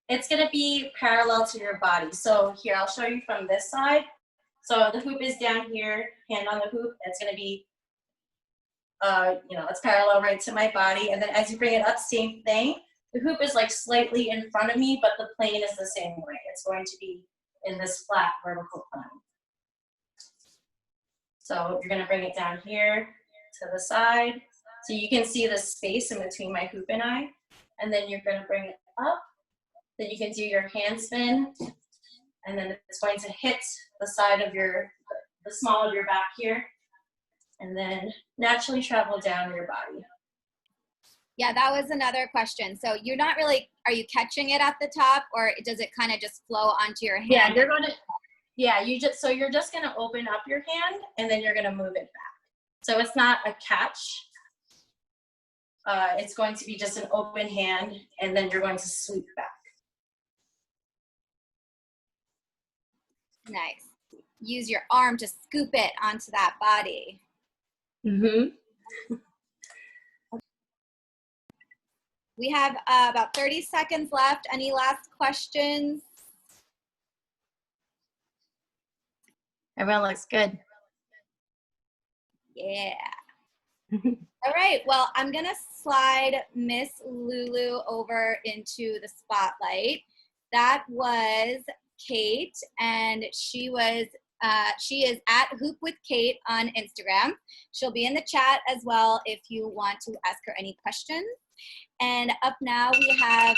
It's going to be parallel to your body. So here, I'll show you from this side. So the hoop is down here, hand on the hoop. It's going to be, it's parallel right to my body. And then as you bring it up, same thing. The hoop is like slightly in front of me, but the plane is the same way. It's going to be in this flat vertical plane. So you're going to bring it down here to the side. So you can see the space in between my hoop and I. And then you're going to bring it up. Then you can do your hand spin. And then it's going to hit the side of the small of your back here. And then naturally travel down your body. Yeah, that was another question. So you're not really, are you catching it at the top, or does it kind of just flow onto your hand? Yeah, you're just gonna open up your hand and then you're gonna move it back. So it's not a catch. It's going to be just an open hand and then you're going to sweep back. Nice. Use your arm to scoop it onto that body. Mm-hmm. We have about 30 seconds left. Any last questions? Everyone looks good. Yeah. All right. Well, I'm going to slide Miss Lulu over into the spotlight. That was Cait, and she is at Hoop with Cait on Instagram. She'll be in the chat as well if you want to ask her any questions. And up now we have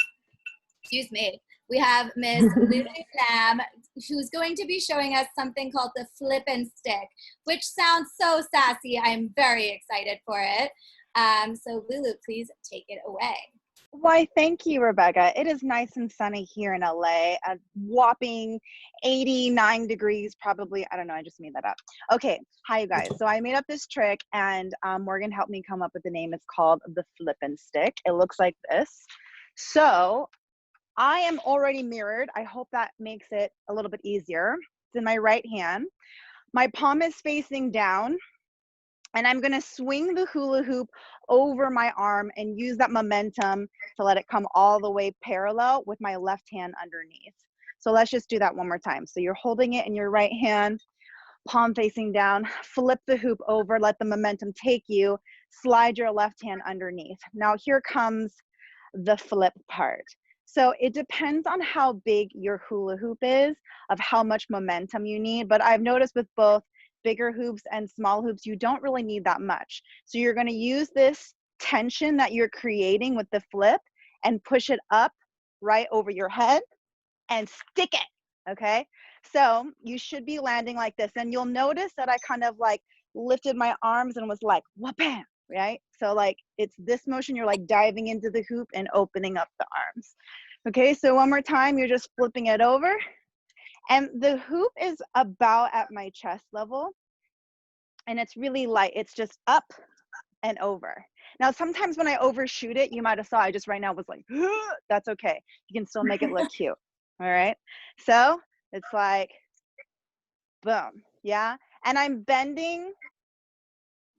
Miss Lulu Sam, who's going to be showing us something called the flip and stick, which sounds so sassy. I'm very excited for it. So Lulu, please take it away. Why, thank you, Rebecca. It is nice and sunny here in LA, a whopping 89 degrees probably. I don't know, I just made that up. Okay, hi you guys. So I made up this trick and Morgan helped me come up with the name. It's called the flip and stick. It looks like this. So I am already mirrored. I hope that makes it a little bit easier. It's in my right hand. My palm is facing down. And I'm gonna swing the hula hoop over my arm and use that momentum to let it come all the way parallel with my left hand underneath. So let's just do that one more time. So you're holding it in your right hand, palm facing down, flip the hoop over, let the momentum take you, slide your left hand underneath. Now here comes the flip part. So it depends on how big your hula hoop is, of how much momentum you need. But I've noticed with both bigger hoops and small hoops, you don't really need that much. So you're going to use this tension that you're creating with the flip and push it up right over your head and stick it. Okay. So you should be landing like this. And you'll notice that I kind of like lifted my arms and was like, wha-bam, right? So like it's this motion, you're like diving into the hoop and opening up the arms. Okay. So one more time, you're just flipping it over. And the hoop is about at my chest level, and it's really light. It's just up and over. Now, sometimes when I overshoot it, you might have saw I just right now was like, that's okay. You can still make it look cute. All right. So it's like, boom. Yeah. And I'm bending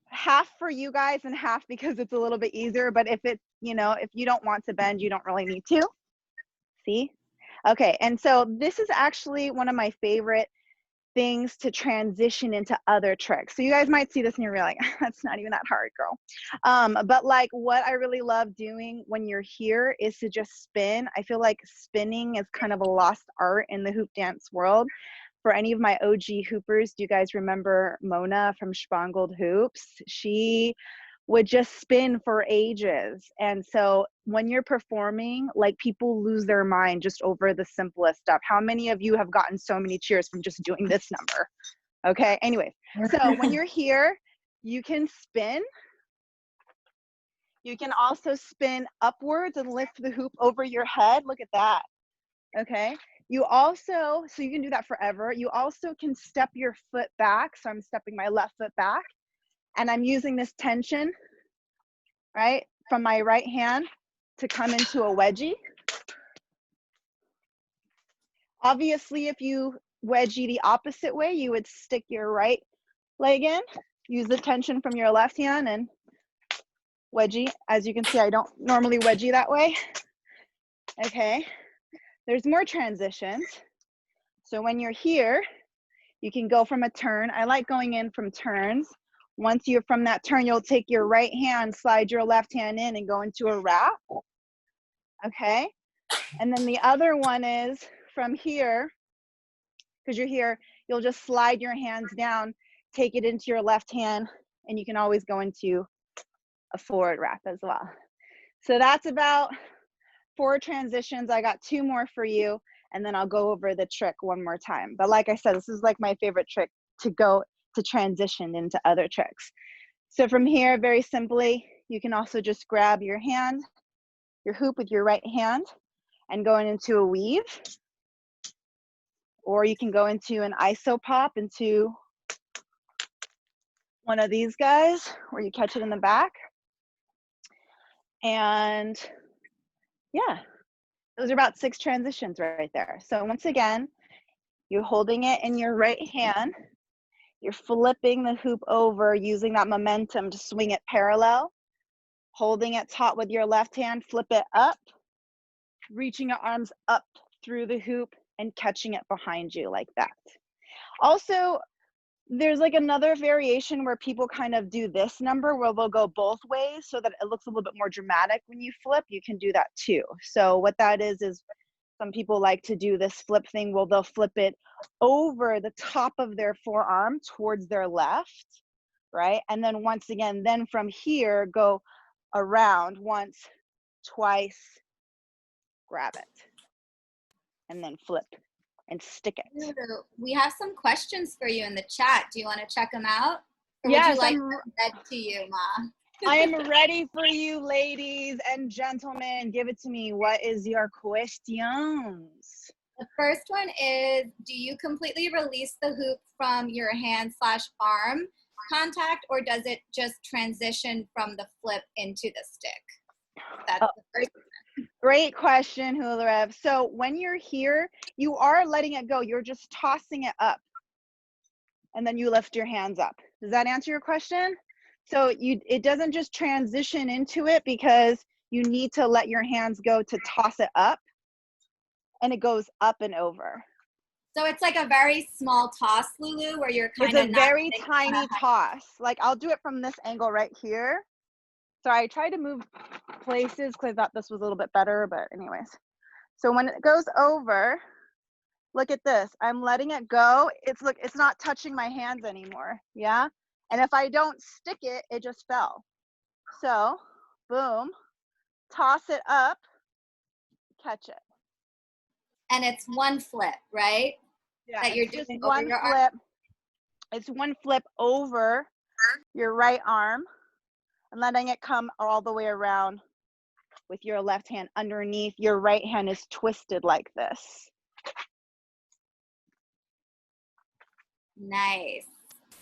half for you guys and half because it's a little bit easier. But if it's, if you don't want to bend, you don't really need to. See? Okay, and so this is actually one of my favorite things to transition into other tricks. So you guys might see this and you're like, that's not even that hard, girl. But like what I really love doing when you're here is to just spin. I feel like spinning is kind of a lost art in the hoop dance world. For any of my OG hoopers, do you guys remember Mona from Spangled Hoops? She would just spin for ages. And so when you're performing, like people lose their mind just over the simplest stuff. How many of you have gotten so many cheers from just doing this number? Okay, anyways, so when you're here, you can spin. You can also spin upwards and lift the hoop over your head. Look at that, okay? You also, so you can do that forever. You also can step your foot back. So I'm stepping my left foot back. And I'm using this tension, right, from my right hand to come into a wedgie. Obviously, if you wedgie the opposite way, you would stick your right leg in, use the tension from your left hand and wedgie. As you can see, I don't normally wedgie that way. Okay, there's more transitions. So when you're here, you can go from a turn. I like going in from turns. Once you're from that turn, you'll take your right hand, slide your left hand in and go into a wrap. Okay, and then the other one is from here, because you're here, you'll just slide your hands down, take it into your left hand, and you can always go into a forward wrap as well. So that's about 4 transitions. I got 2 more for you, and then I'll go over the trick one more time. But like I said, this is like my favorite trick to go to transition into other tricks. So from here, very simply, you can also just grab your hand, your hoop with your right hand, and going into a weave. Or you can go into an iso pop into one of these guys where you catch it in the back. And yeah, those are about 6 transitions right there. So once again, you're holding it in your right hand. You're flipping the hoop over using that momentum to swing it parallel. Holding it taut with your left hand, flip it up, reaching your arms up through the hoop and catching it behind you like that. Also, there's like another variation where people kind of do this number where they'll go both ways so that it looks a little bit more dramatic when you flip. You can do that too. So what that is some people like to do this flip thing where they'll flip it over the top of their forearm towards their left, right? And then once again, then from here, go around once, twice, grab it, and then flip and stick it. Lulu, we have some questions for you in the chat. Do you want to check them out? Or Yes, would you like them read to you, Ma? I am ready for you, ladies and gentlemen. Give it to me. What is your questions? The first one is, do you completely release the hoop from your hand/arm contact, or does it just transition from the flip into the stick? That's the first one. Great question, Hularev. So when you're here, you are letting it go. You're just tossing it up. And then you lift your hands up. Does that answer your question? So it doesn't just transition into it because you need to let your hands go to toss it up. And it goes up and over. So it's like a very small toss, Lulu, where you're kind of It's a very tiny toss. Like I'll do it from this angle right here. So I tried to move places because I thought this was a little bit better, but anyways. So when it goes over, look at this. I'm letting it go. It's not touching my hands anymore. Yeah. And if I don't stick it, it just fell. So boom, toss it up, catch it. And it's one flip, right? Yeah. That you're Just doing one over your flip. arm. It's one flip over your right arm and letting it come all the way around with your left hand underneath. Your right hand is twisted like this. Nice.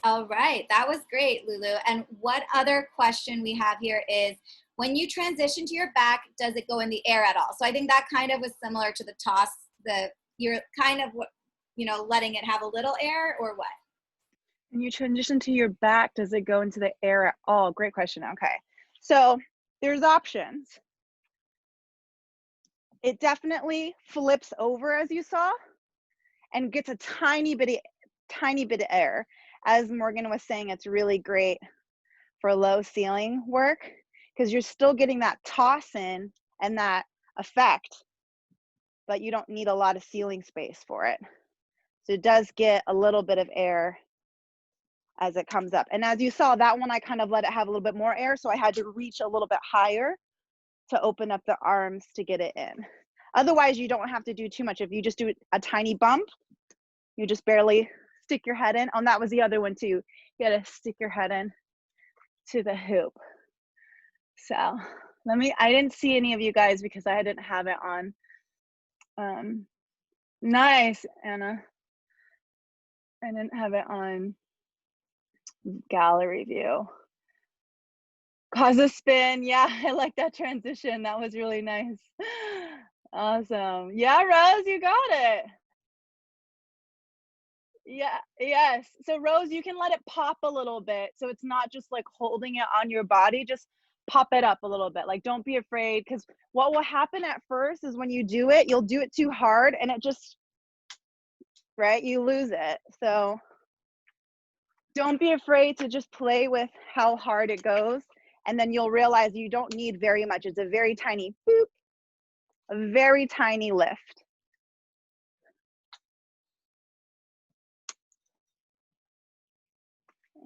All right, that was great, Lulu. And what other question we have here is, when you transition to your back, does it go in the air at all? So I think that kind of was similar to the toss. You're kind of, letting it have a little air, or what? When you transition to your back, does it go into the air at all? Great question. Okay. So there's options. It definitely flips over, as you saw, and gets a tiny bit of air. As Morgan was saying, it's really great for low ceiling work because you're still getting that toss in and that effect, but you don't need a lot of ceiling space for it. So it does get a little bit of air as it comes up. And as you saw, that one I kind of let it have a little bit more air, so I had to reach a little bit higher to open up the arms to get it in. Otherwise, you don't have to do too much. If you just do a tiny bump, you just barely stick your head in. Oh, and that was the other one too. You gotta stick your head in to the hoop. So I didn't see any of you guys because I didn't have it on. Nice, Anna. I didn't have it on gallery view. Cause a spin. Yeah, I like that transition. That was really nice. Awesome. Yeah, Rose, you got it. Yeah, yes. So Rose, you can let it pop a little bit. So it's not just like holding it on your body, just pop it up a little bit. Like don't be afraid, because what will happen at first is when you do it, you'll do it too hard and it just, right? You lose it. So don't be afraid to just play with how hard it goes. And then you'll realize you don't need very much. It's a very tiny boop, a very tiny lift.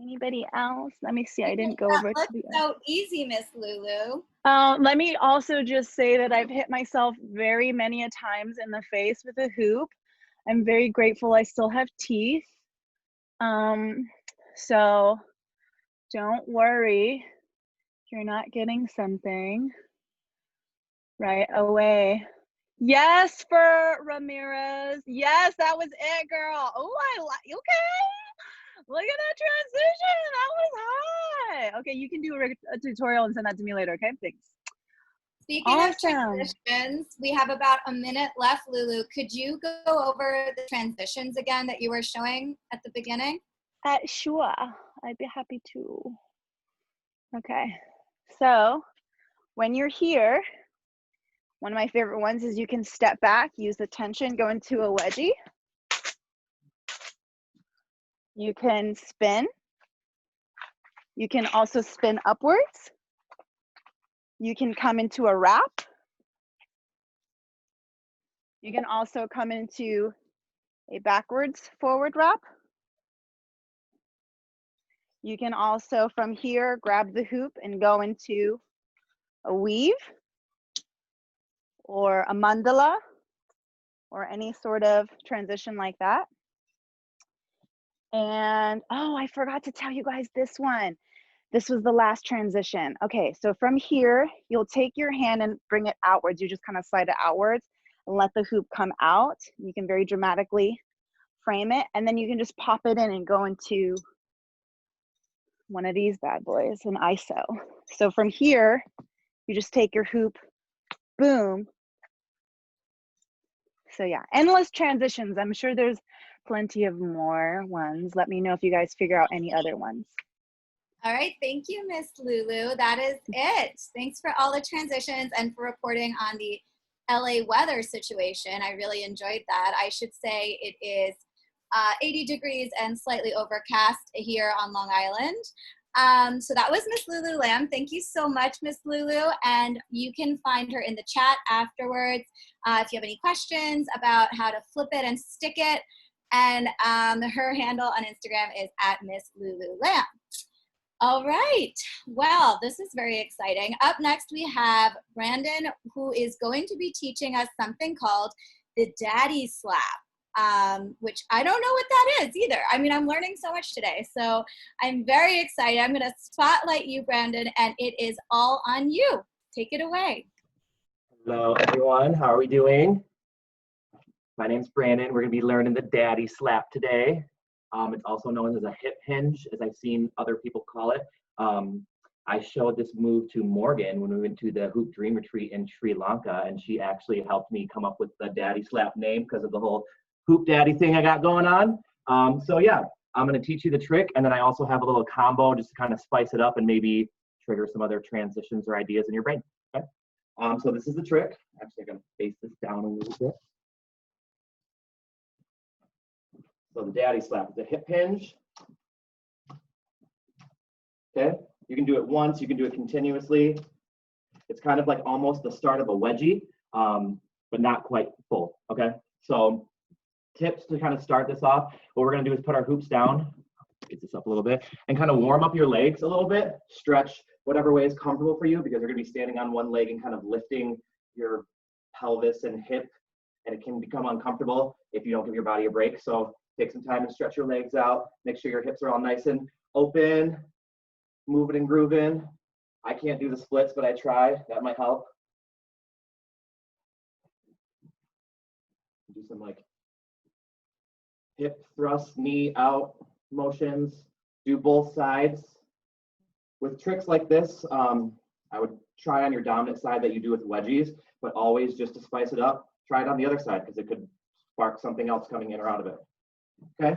Anybody else? Let me see. I didn't go over to That the looks so easy, Miss Lulu. Let me also just say that I've hit myself very many a times in the face with a hoop. I'm very grateful I still have teeth. So don't worry if you're not getting something right away. Yes, for Ramirez. Yes, that was it, girl. Oh, I like, okay. Look at that transition. That was high. Okay, you can do a tutorial and send that to me later, okay? Thanks. Speaking of transitions, we have about a minute left, Lulu. Could you go over the transitions again that you were showing at the beginning? Sure, I'd be happy to. Okay, so when you're here, one of my favorite ones is you can step back, use the tension, go into a wedgie. You can spin. You can also spin upwards. You can come into a wrap. You can also come into a backwards forward wrap. You can also from here grab the hoop and go into a weave or a mandala or any sort of transition like that. And oh, I forgot to tell you guys this one. This was the last transition. Okay, so from here, you'll take your hand and bring it outwards. You just kind of slide it outwards and let the hoop come out. You can very dramatically frame it, and then you can just pop it in and go into one of these bad boys, an ISO. So from here, you just take your hoop, boom. So yeah, endless transitions. I'm sure there's plenty of more ones. Let me know if you guys figure out any other ones. All right, thank you, Miss Lulu. That is it. Thanks for all the transitions and for reporting on the LA weather situation. I really enjoyed that. I should say it is 80 degrees and slightly overcast here on Long Island. So that was Miss Lulu Lamb. Thank you so much, Miss Lulu. And you can find her in the chat afterwards if you have any questions about how to flip it and stick it. And her handle on Instagram is @MissLuluLamb. All right, well, this is very exciting. Up next, we have Brandin, who is going to be teaching us something called the daddy slap, which I don't know what that is either. I mean, I'm learning so much today, so I'm very excited. I'm gonna spotlight you, Brandin, and it is all on you. Take it away. Hello, everyone. How are we doing? My name's Brandin. We're gonna be learning the daddy slap today. It's also known as a hip hinge, as I've seen other people call it. I showed this move to Morgan when we went to the Hoop Dream Retreat in Sri Lanka, and she actually helped me come up with the daddy slap name because of the whole hoop daddy thing I got going on. So yeah, I'm gonna teach you the trick, and then I also have a little combo just to kind of spice it up and maybe trigger some other transitions or ideas in your brain. Okay? So this is the trick. Actually, I'm gonna face this down a little bit. So the daddy slap is a hip hinge. Okay, you can do it once, you can do it continuously. It's kind of like almost the start of a wedgie, but not quite full, okay? So tips to kind of start this off, what we're gonna do is put our hoops down, get this up a little bit, and kind of warm up your legs a little bit, stretch whatever way is comfortable for you, because you're gonna be standing on one leg and kind of lifting your pelvis and hip, and it can become uncomfortable if you don't give your body a break. So take some time to stretch your legs out. Make sure your hips are all nice and open, moving and grooving. I can't do the splits, but I try. That might help. Do some like hip thrust, knee out motions. Do both sides. With tricks like this, I would try on your dominant side that you do with wedgies, but always just to spice it up, try it on the other side because it could spark something else coming in or out of it. Okay,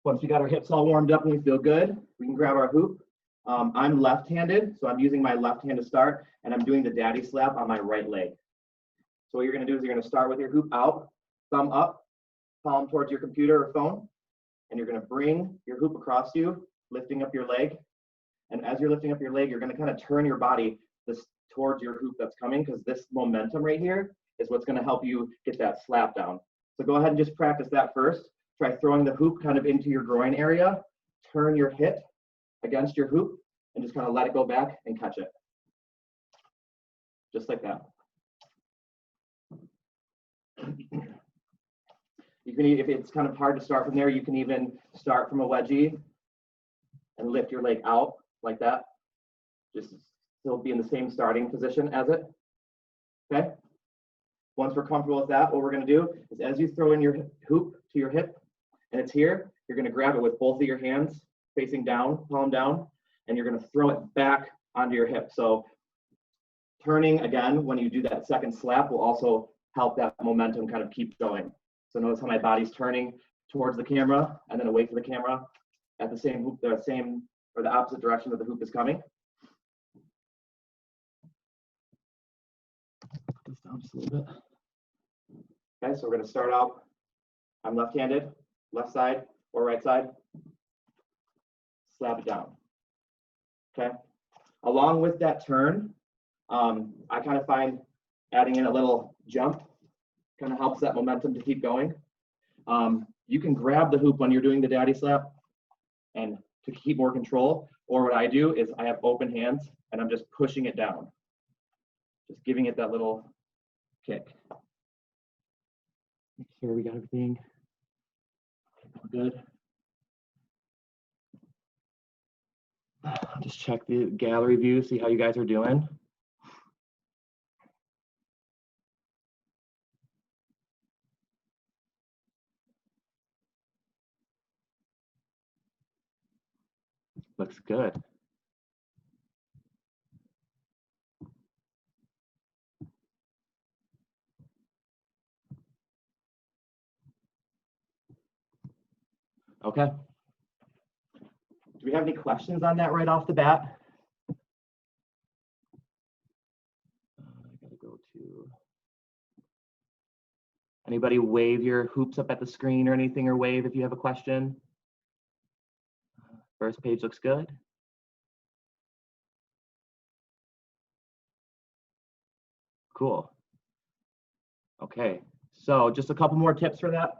Once we got our hips all warmed up and we feel good, we can grab our hoop. I'm left-handed, so I'm using my left hand to start, and I'm doing the daddy slap on my right leg. So what you're gonna do is you're gonna start with your hoop out, thumb up, palm towards your computer or phone, and you're gonna bring your hoop across you, lifting up your leg. And as you're lifting up your leg, you're gonna kind of turn your body towards your hoop that's coming, because this momentum right here is what's gonna help you get that slap down. So go ahead and just practice that first. Try throwing the hoop kind of into your groin area, turn your hip against your hoop, and just kind of let it go back and catch it. Just like that. You can, if it's kind of hard to start from there, you can even start from a wedgie and lift your leg out like that. Just still be in the same starting position as it. Okay? Once we're comfortable with that, what we're going to do is as you throw in your hoop to your hip and it's here, you're going to grab it with both of your hands facing down, palm down, and you're going to throw it back onto your hip. So turning again when you do that second slap will also help that momentum kind of keep going. So notice how my body's turning towards the camera and then away from the camera at the same hoop, the opposite direction that the hoop is coming. Put this down just a little bit. Okay, so we're going to start out. I'm left-handed, left side or right side. Slap it down. Okay. Along with that turn, I kind of find adding in a little jump kind of helps that momentum to keep going. You can grab the hoop when you're doing the daddy slap and to keep more control, or what I do is I have open hands and I'm just pushing it down, just giving it that little kick. Make sure we got everything good. Just check the gallery view, see how you guys are doing. Looks good. Okay. Do we have any questions on that right off the bat? I gotta go to. Anybody wave your hoops up at the screen or anything, or wave if you have a question? First page looks good. Cool. Okay, so just a couple more tips for that.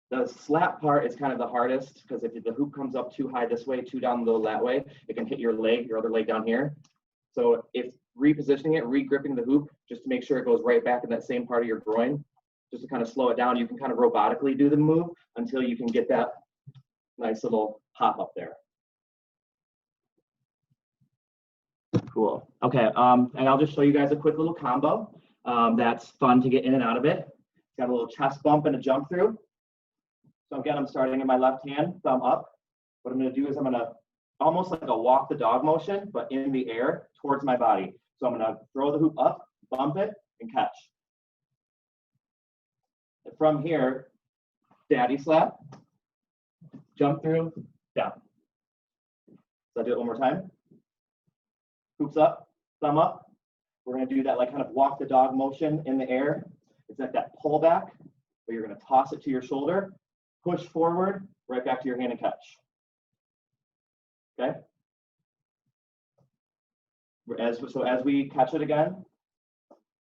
The slap part is kind of the hardest because if the hoop comes up too high this way, too down low that way, it can hit your leg, your other leg down here. So it's repositioning it, re-gripping the hoop just to make sure it goes right back in that same part of your groin. Just to kind of slow it down, you can kind of robotically do the move until you can get that nice little pop up there. Cool. Okay, and I'll just show you guys a quick little combo that's fun to get in and out of it. It's got a little chest bump and a jump through. So again, I'm starting in my left hand, thumb up. What I'm going to do is I'm going to almost like a walk the dog motion, but in the air towards my body. So I'm going to throw the hoop up, bump it, and catch. And from here, daddy slap, jump through, down. So I'll do it one more time. Hoops up, thumb up. We're going to do that like kind of walk the dog motion in the air. It's like that pull back, where you're going to toss it to your shoulder, push forward, right back to your hand and catch. Okay? So as we catch it again,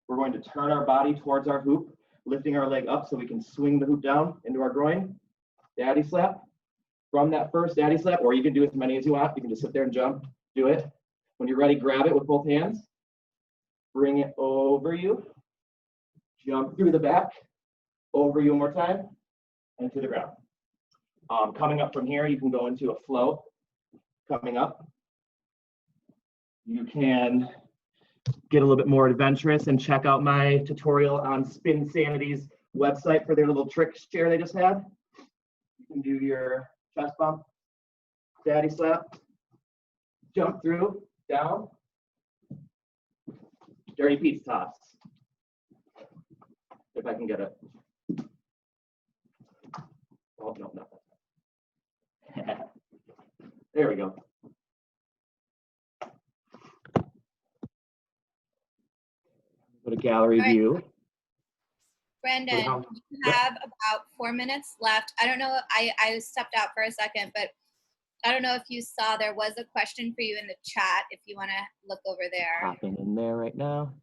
we're going to turn our body towards our hoop, lifting our leg up so we can swing the hoop down into our groin. Daddy slap. From that first daddy slap, or you can do as many as you want. You can just sit there and jump, do it. When you're ready, grab it with both hands. Bring it over you. Jump through the back, over you one more time, and to the ground. Coming up from here, you can go into a flow. Coming up, you can get a little bit more adventurous and check out my tutorial on Spin Sanity's website for their little trick share they just had. You can do your chest bump, daddy slap, jump through, down, dirty pizza toss, if I can get it. Oh, no, not that. There we go. Go to gallery view. Brandin, you have about 4 minutes left. I don't know, I stepped out for a second, but I don't know if you saw there was a question for you in the chat if you want to look over there. Popping in there right now.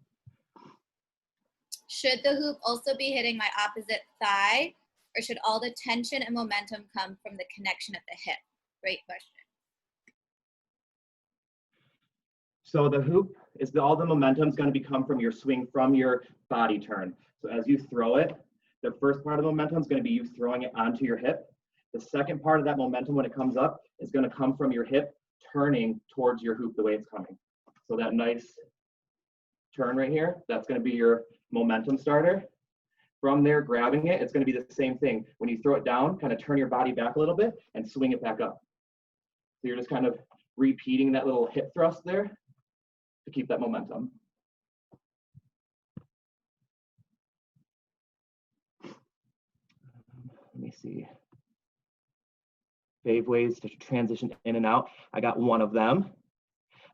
Should the hoop also be hitting my opposite thigh, or should all the tension and momentum come from the connection at the hip? Great question. So the hoop is all the momentum is going to come from your swing, from your body turn. So as you throw it, the first part of the momentum is going to be you throwing it onto your hip. The second part of that momentum when it comes up is going to come from your hip turning towards your hoop the way it's coming. So that nice turn right here, that's going to be your momentum starter. From there, grabbing it, it's going to be the same thing. When you throw it down, kind of turn your body back a little bit and swing it back up. So you're just kind of repeating that little hip thrust there to keep that momentum. Let me see. Fave ways to transition in and out. I got one of them.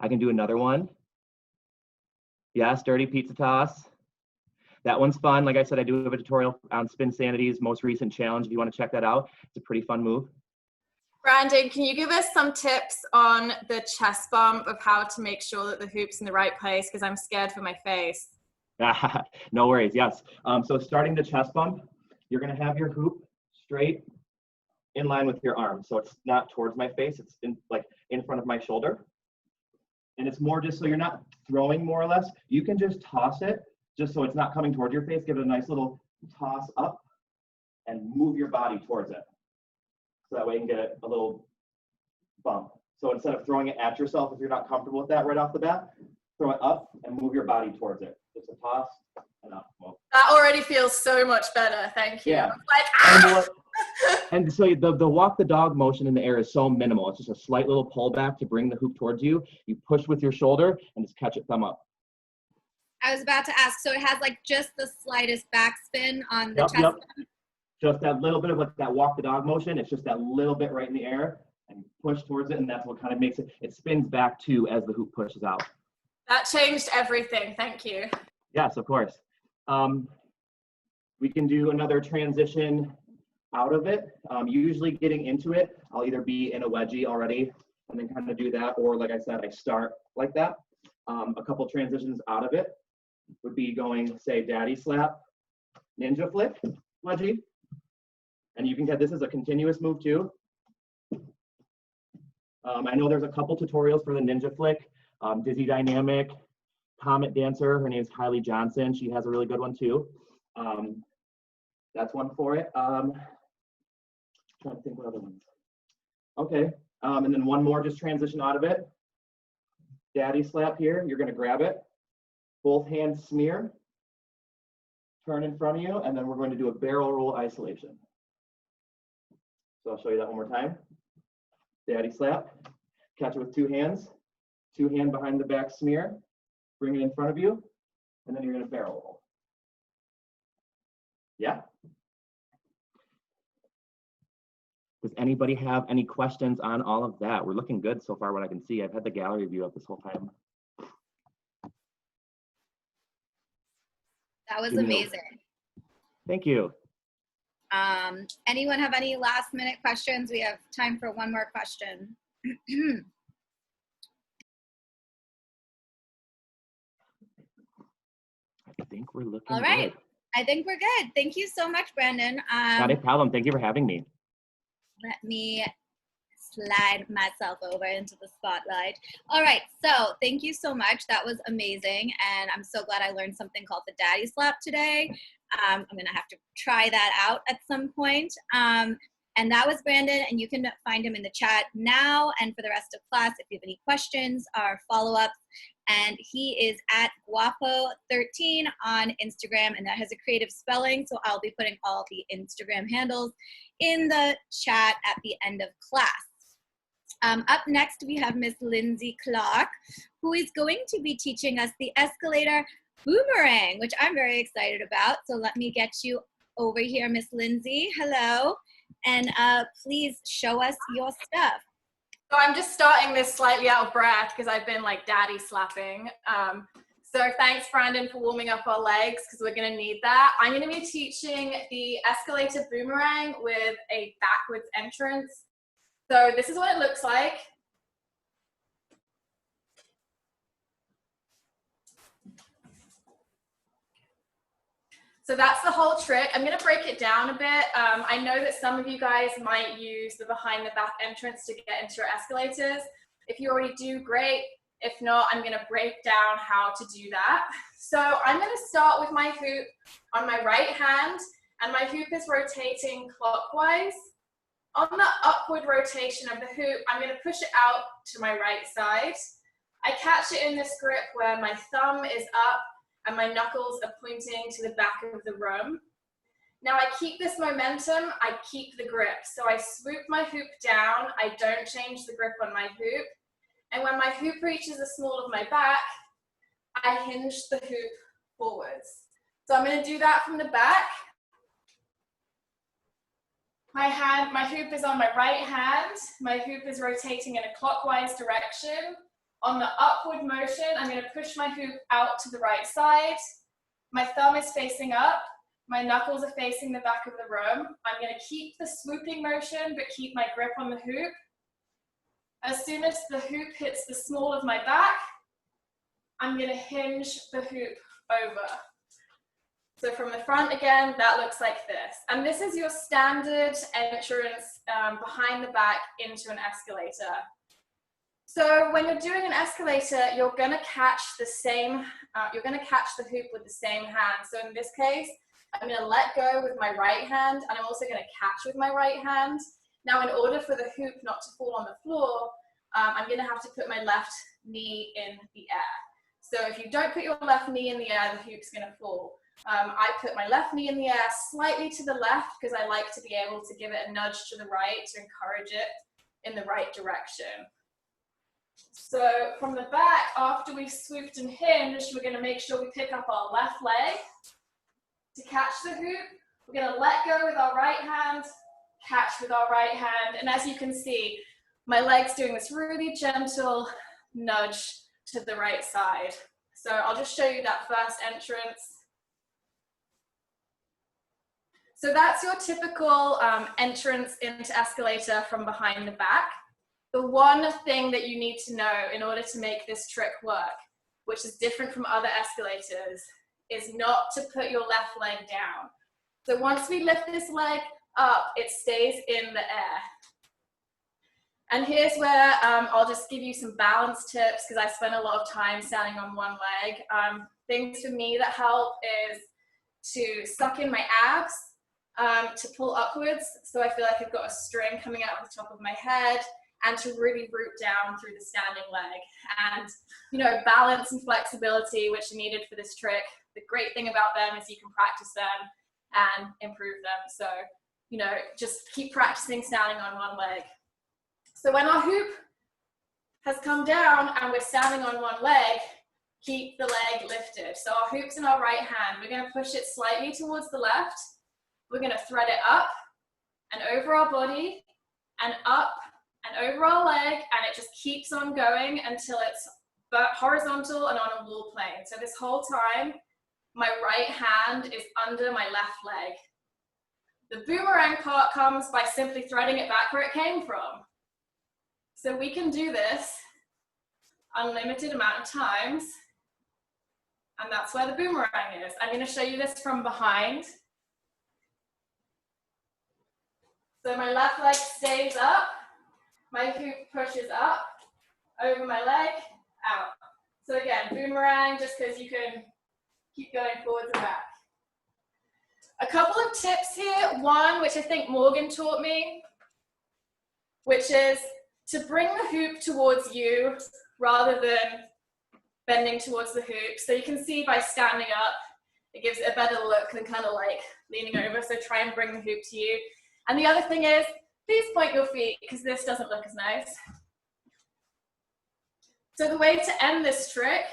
I can do another one. Yes, dirty pizza toss. That one's fun. Like I said, I do have a tutorial on Spin Sanity's most recent challenge. If you want to check that out, it's a pretty fun move. Brandin, can you give us some tips on the chest bump of how to make sure that the hoop's in the right place? Because I'm scared for my face. No worries, yes. So starting the chest bump, you're going to have your hoop straight in line with your arm. So it's not towards my face, it's in front of my shoulder. And it's more just so you're not throwing more or less. You can just toss it, just so it's not coming towards your face. Give it a nice little toss up and move your body towards it. So that way you can get a little bump. So instead of throwing it at yourself, if you're not comfortable with that right off the bat, throw it up and move your body towards it. Just a toss and up. Well, that already feels so much better. Thank you. Yeah. Like, ah! And so the walk the dog motion in the air is so minimal. It's just a slight little pullback to bring the hoop towards you. You push with your shoulder and just catch it thumb up. I was about to ask, so it has like just the slightest backspin on the chest bump? Just that little bit of like that walk the dog motion. It's just that little bit right in the air and push towards it, and that's what kind of makes it, it spins back too as the hoop pushes out. That changed everything. Thank you. Yes, of course. We can do another transition out of it. Usually getting into it, I'll either be in a wedgie already and then kind of do that, or like I said, I start like that. A couple transitions out of it would be going, say, daddy slap, ninja flick, wedgie. And you can get this as a continuous move too. I know there's a couple tutorials for the ninja flick. Dizzy Dynamic, Comet Dancer, her name's Kylie Johnson. She has a really good one too. That's one for it. Trying to think what other ones. Okay, and then one more, just transition out of it. Daddy slap here, you're gonna grab it. Both hands smear, turn in front of you, and then we're going to do a barrel roll isolation. So I'll show you that one more time. Daddy slap, catch it with two hands, two hand behind the back smear, bring it in front of you, and then you're gonna barrel roll. Yeah? Does anybody have any questions on all of that? We're looking good so far, what I can see. I've had the gallery view up this whole time. That was amazing. Thank you. Anyone have any last minute questions? We have time for one more question. I think we're looking all right. good. I think we're good. Thank you so much, Brandin. Not a problem. Thank you for having me. Let me slide myself over into the spotlight. All right, so thank you so much. That was amazing, and I'm so glad I learned something called the daddy slap today. I'm gonna have to try that out at some point. And that was Brandin, and you can find him in the chat now and for the rest of class if you have any questions or follow-ups. And he is at Guapo13 on Instagram, and that has a creative spelling, so I'll be putting all the Instagram handles in the chat at the end of class. Up next, we have Miss Lindsay Clark, who is going to be teaching us the Escalator boomerang, which I'm very excited about. So let me get you over here, Miss Lindsay. Hello. and please show us your stuff. So I'm just starting this slightly out of breath because I've been like daddy slapping. So thanks, Brandin, for warming up our legs because we're going to need that. I'm going to be teaching the escalator boomerang with a backwards entrance. So this is what it looks like. So that's the whole trick. I'm going to break it down a bit. I know that some of you guys might use the behind the back entrance to get into your escalators. If you already do, great. If not, I'm going to break down how to do that. So I'm going to start with my hoop on my right hand, and my hoop is rotating clockwise. On the upward rotation of the hoop, I'm going to push it out to my right side. I catch it in this grip where my thumb is up and my knuckles are pointing to the back of the room. Now I keep this momentum, I keep the grip. So I swoop my hoop down, I don't change the grip on my hoop. And when my hoop reaches the small of my back, I hinge the hoop forwards. So I'm going to do that from the back. My hoop is on my right hand. My hoop is rotating in a clockwise direction. On the upward motion, I'm going to push my hoop out to the right side. My thumb is facing up. My knuckles are facing the back of the room. I'm going to keep the swooping motion, but keep my grip on the hoop. As soon as the hoop hits the small of my back, I'm going to hinge the hoop over. So from the front again, that looks like this. And this is your standard entrance behind the back into an escalator. So when you're doing an escalator, you're going to catch the hoop with the same hand. So in this case, I'm going to let go with my right hand, and I'm also going to catch with my right hand. Now, in order for the hoop not to fall on the floor, I'm going to have to put my left knee in the air. So if you don't put your left knee in the air, the hoop's going to fall. I put my left knee in the air slightly to the left because I like to be able to give it a nudge to the right to encourage it in the right direction. So from the back, after we've swooped and hinged, we're going to make sure we pick up our left leg to catch the hoop. We're going to let go with our right hand, catch with our right hand, and as you can see, my leg's doing this really gentle nudge to the right side. So I'll just show you that first entrance. So that's your typical entrance into escalator from behind the back. The one thing that you need to know in order to make this trick work, which is different from other escalators, is not to put your left leg down. So once we lift this leg up, it stays in the air. And here's where I'll just give you some balance tips because I spend a lot of time standing on one leg. Things for me that help is to suck in my abs, to pull upwards so I feel like I've got a string coming out of the top of my head, and to really root down through the standing leg. And, you know, balance and flexibility, which are needed for this trick. The great thing about them is you can practice them and improve them. So, you know, just keep practicing standing on one leg. So when our hoop has come down and we're standing on one leg, keep the leg lifted. So our hoop's in our right hand. We're going to push it slightly towards the left. We're going to thread it up and over our body and up and over our leg, and it just keeps on going until it's horizontal and on a wall plane. So this whole time, my right hand is under my left leg. The boomerang part comes by simply threading it back where it came from. So we can do this unlimited amount of times, and that's where the boomerang is. I'm going to show you this from behind. So my left leg stays up, my hoop pushes up, over my leg, out. So again, boomerang, just because you can keep going forwards and back. A couple of tips here. One, which I think Morgan taught me, which is to bring the hoop towards you rather than bending towards the hoop. So you can see by standing up, it gives it a better look than kind of like leaning over. So try and bring the hoop to you. And the other thing is, please point your feet because this doesn't look as nice. So the way to end this trick,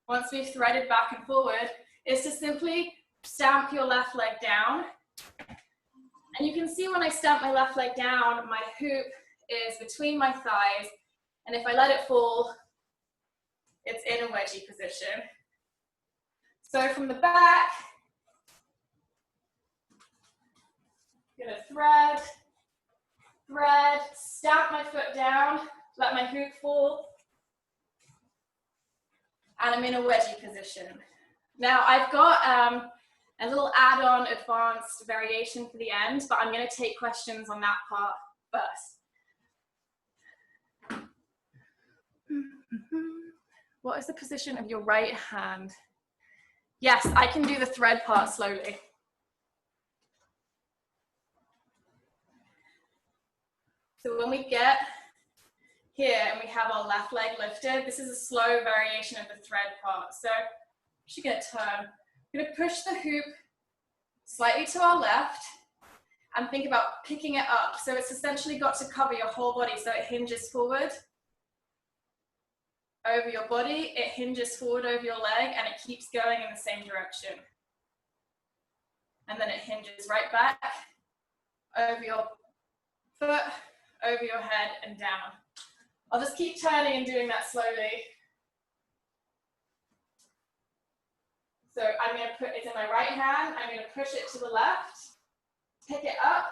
once we've threaded back and forward, is to simply stamp your left leg down And you can see when I stamp my left leg down, my hoop is between my thighs, and if I let it fall, it's in a wedgie position. So from the back, I'm gonna thread, stamp my foot down, let my hoop fall, and I'm in a wedgie position. Now I've got a little add-on advanced variation for the end, but I'm gonna take questions on that part first. What is the position of your right hand? Yes, I can do the thread part slowly. So when we get here and we have our left leg lifted, this is a slow variation of the thread part. So I'm just gonna turn. I'm gonna push the hoop slightly to our left and think about picking it up. So it's essentially got to cover your whole body, so it hinges forward over your body, it hinges forward over your leg, and it keeps going in the same direction. And then it hinges right back over your foot, over your head, and down. I'll just keep turning and doing that slowly. So I'm going to put it in my right hand, I'm going to push it to the left, pick it up,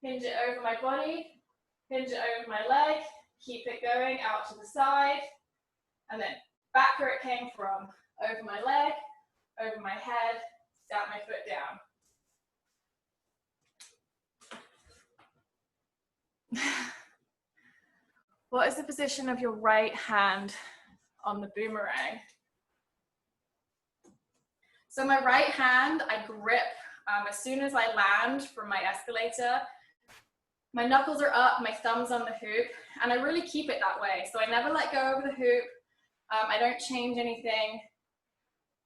hinge it over my body, hinge it over my leg, keep it going out to the side, and then back where it came from, over my leg, over my head, stamp my foot down. What is the position of your right hand on the boomerang? So my right hand, I grip as soon as I land from my escalator. My knuckles are up, my thumb's on the hoop, and I really keep it that way. So I never let go of the hoop. I don't change anything.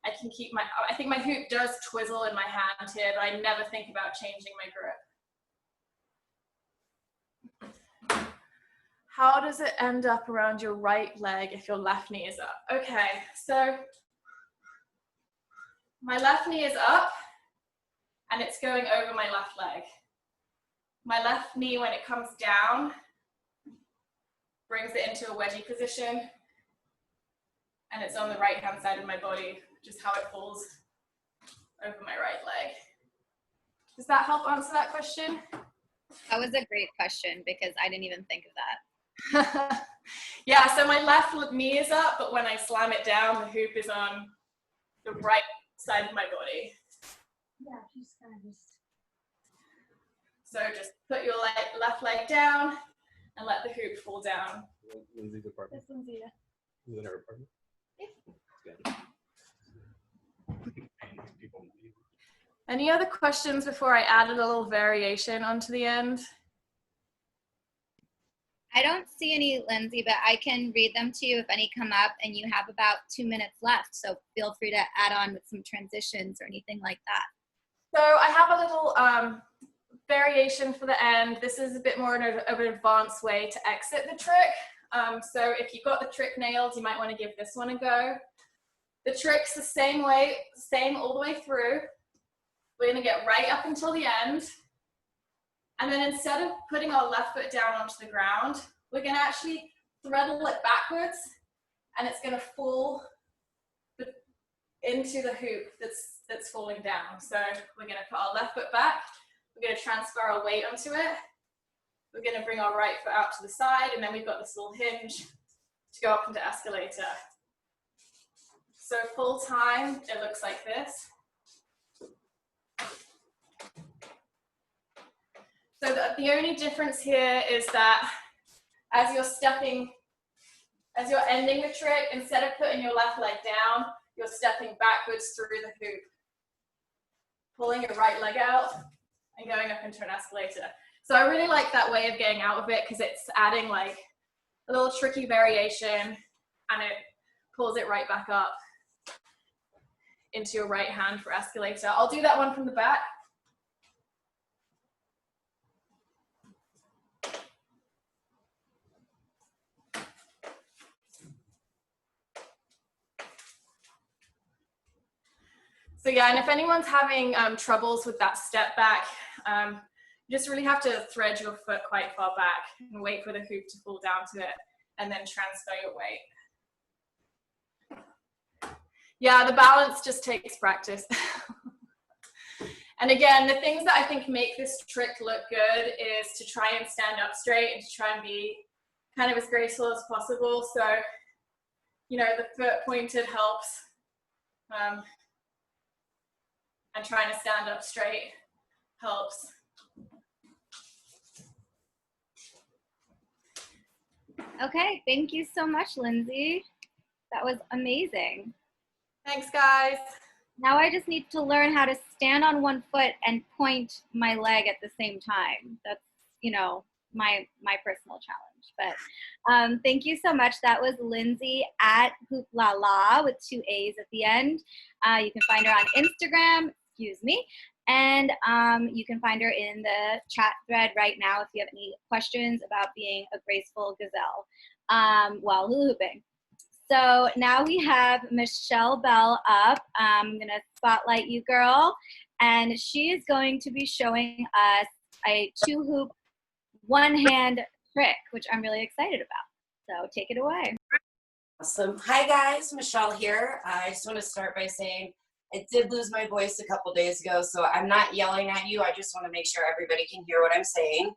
I can keep I think my hoop does twizzle in my hand here, but I never think about changing my grip. How does it end up around your right leg if your left knee is up? Okay, so my left knee is up and it's going over my left leg. My left knee, when it comes down, brings it into a wedgie position, and it's on the right hand side of my body, which is how it falls over my right leg. Does that help answer that question? That was a great question because I didn't even think of that. Yeah, so my left knee is up, but when I slam it down, the hoop is on the right side of my body. Yeah, just kind of just. So just put your left leg down and let the hoop fall down. Lindsay's apartment. This one's here. Is it her apartment? Yeah. Any other questions before I add a little variation onto the end? I don't see any, Lindsay, but I can read them to you if any come up, and you have about 2 minutes left, so feel free to add on with some transitions or anything like that. So I have a little variation for the end. This is a bit more of an advanced way to exit the trick. So if you've got the trick nailed, you might want to give this one a go. The trick's the same way, same all the way through. We're going to get right up until the end. And then instead of putting our left foot down onto the ground, we're going to actually threadle it backwards, and it's going to fall into the hoop that's falling down. So we're going to put our left foot back, we're going to transfer our weight onto it, we're going to bring our right foot out to the side, and then we've got this little hinge to go up into escalator. So full time, it looks like this. So the only difference here is that as you're ending the trick, instead of putting your left leg down, you're stepping backwards through the hoop, pulling your right leg out and going up into an escalator. So I really like that way of getting out of it because it's adding like a little tricky variation, and it pulls it right back up into your right hand for escalator. I'll do that one from the back. So yeah, and if anyone's having troubles with that step back, just really have to thread your foot quite far back and wait for the hoop to fall down to it, and then transfer your weight. Yeah, the balance just takes practice. And again, the things that I think make this trick look good is to try and stand up straight and to try and be kind of as graceful as possible. So, you know, the foot pointed helps. And trying to stand up straight helps. Okay, thank you so much, Lindsay. That was amazing. Thanks, guys. Now I just need to learn how to stand on one foot and point my leg at the same time. That's, you know, my personal challenge. But thank you so much. That was Lindsay at Hooplala with 2 A's at the end. You can find her on Instagram, and you can find her in the chat thread right now if you have any questions about being a graceful gazelle while hula hooping. So now we have Michelle Bell up. I'm gonna spotlight you, girl, and she is going to be showing us a 2-hoop, 1-hand trick, which I'm really excited about. So take it away. Awesome. Hi guys, Michelle here. I just want to start by saying I did lose my voice a couple days ago, so I'm not yelling at you. I just want to make sure everybody can hear what I'm saying.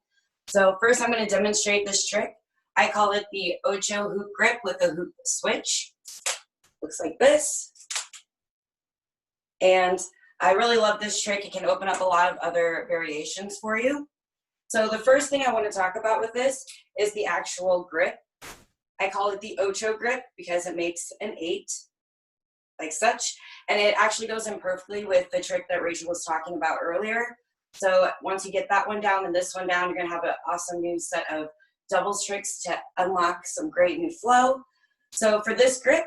So first I'm going to demonstrate this trick. I call it the ocho hoop grip with a hoop switch. Looks like this. And I really love this trick. It can open up a lot of other variations for you. So the first thing I want to talk about with this is the actual grip. I call it the ocho grip because it makes an 8, like such. And it actually goes in perfectly with the trick that Rachel was talking about earlier. So once you get that one down and this one down, you're going to have an awesome new set of doubles tricks to unlock some great new flow. So for this grip,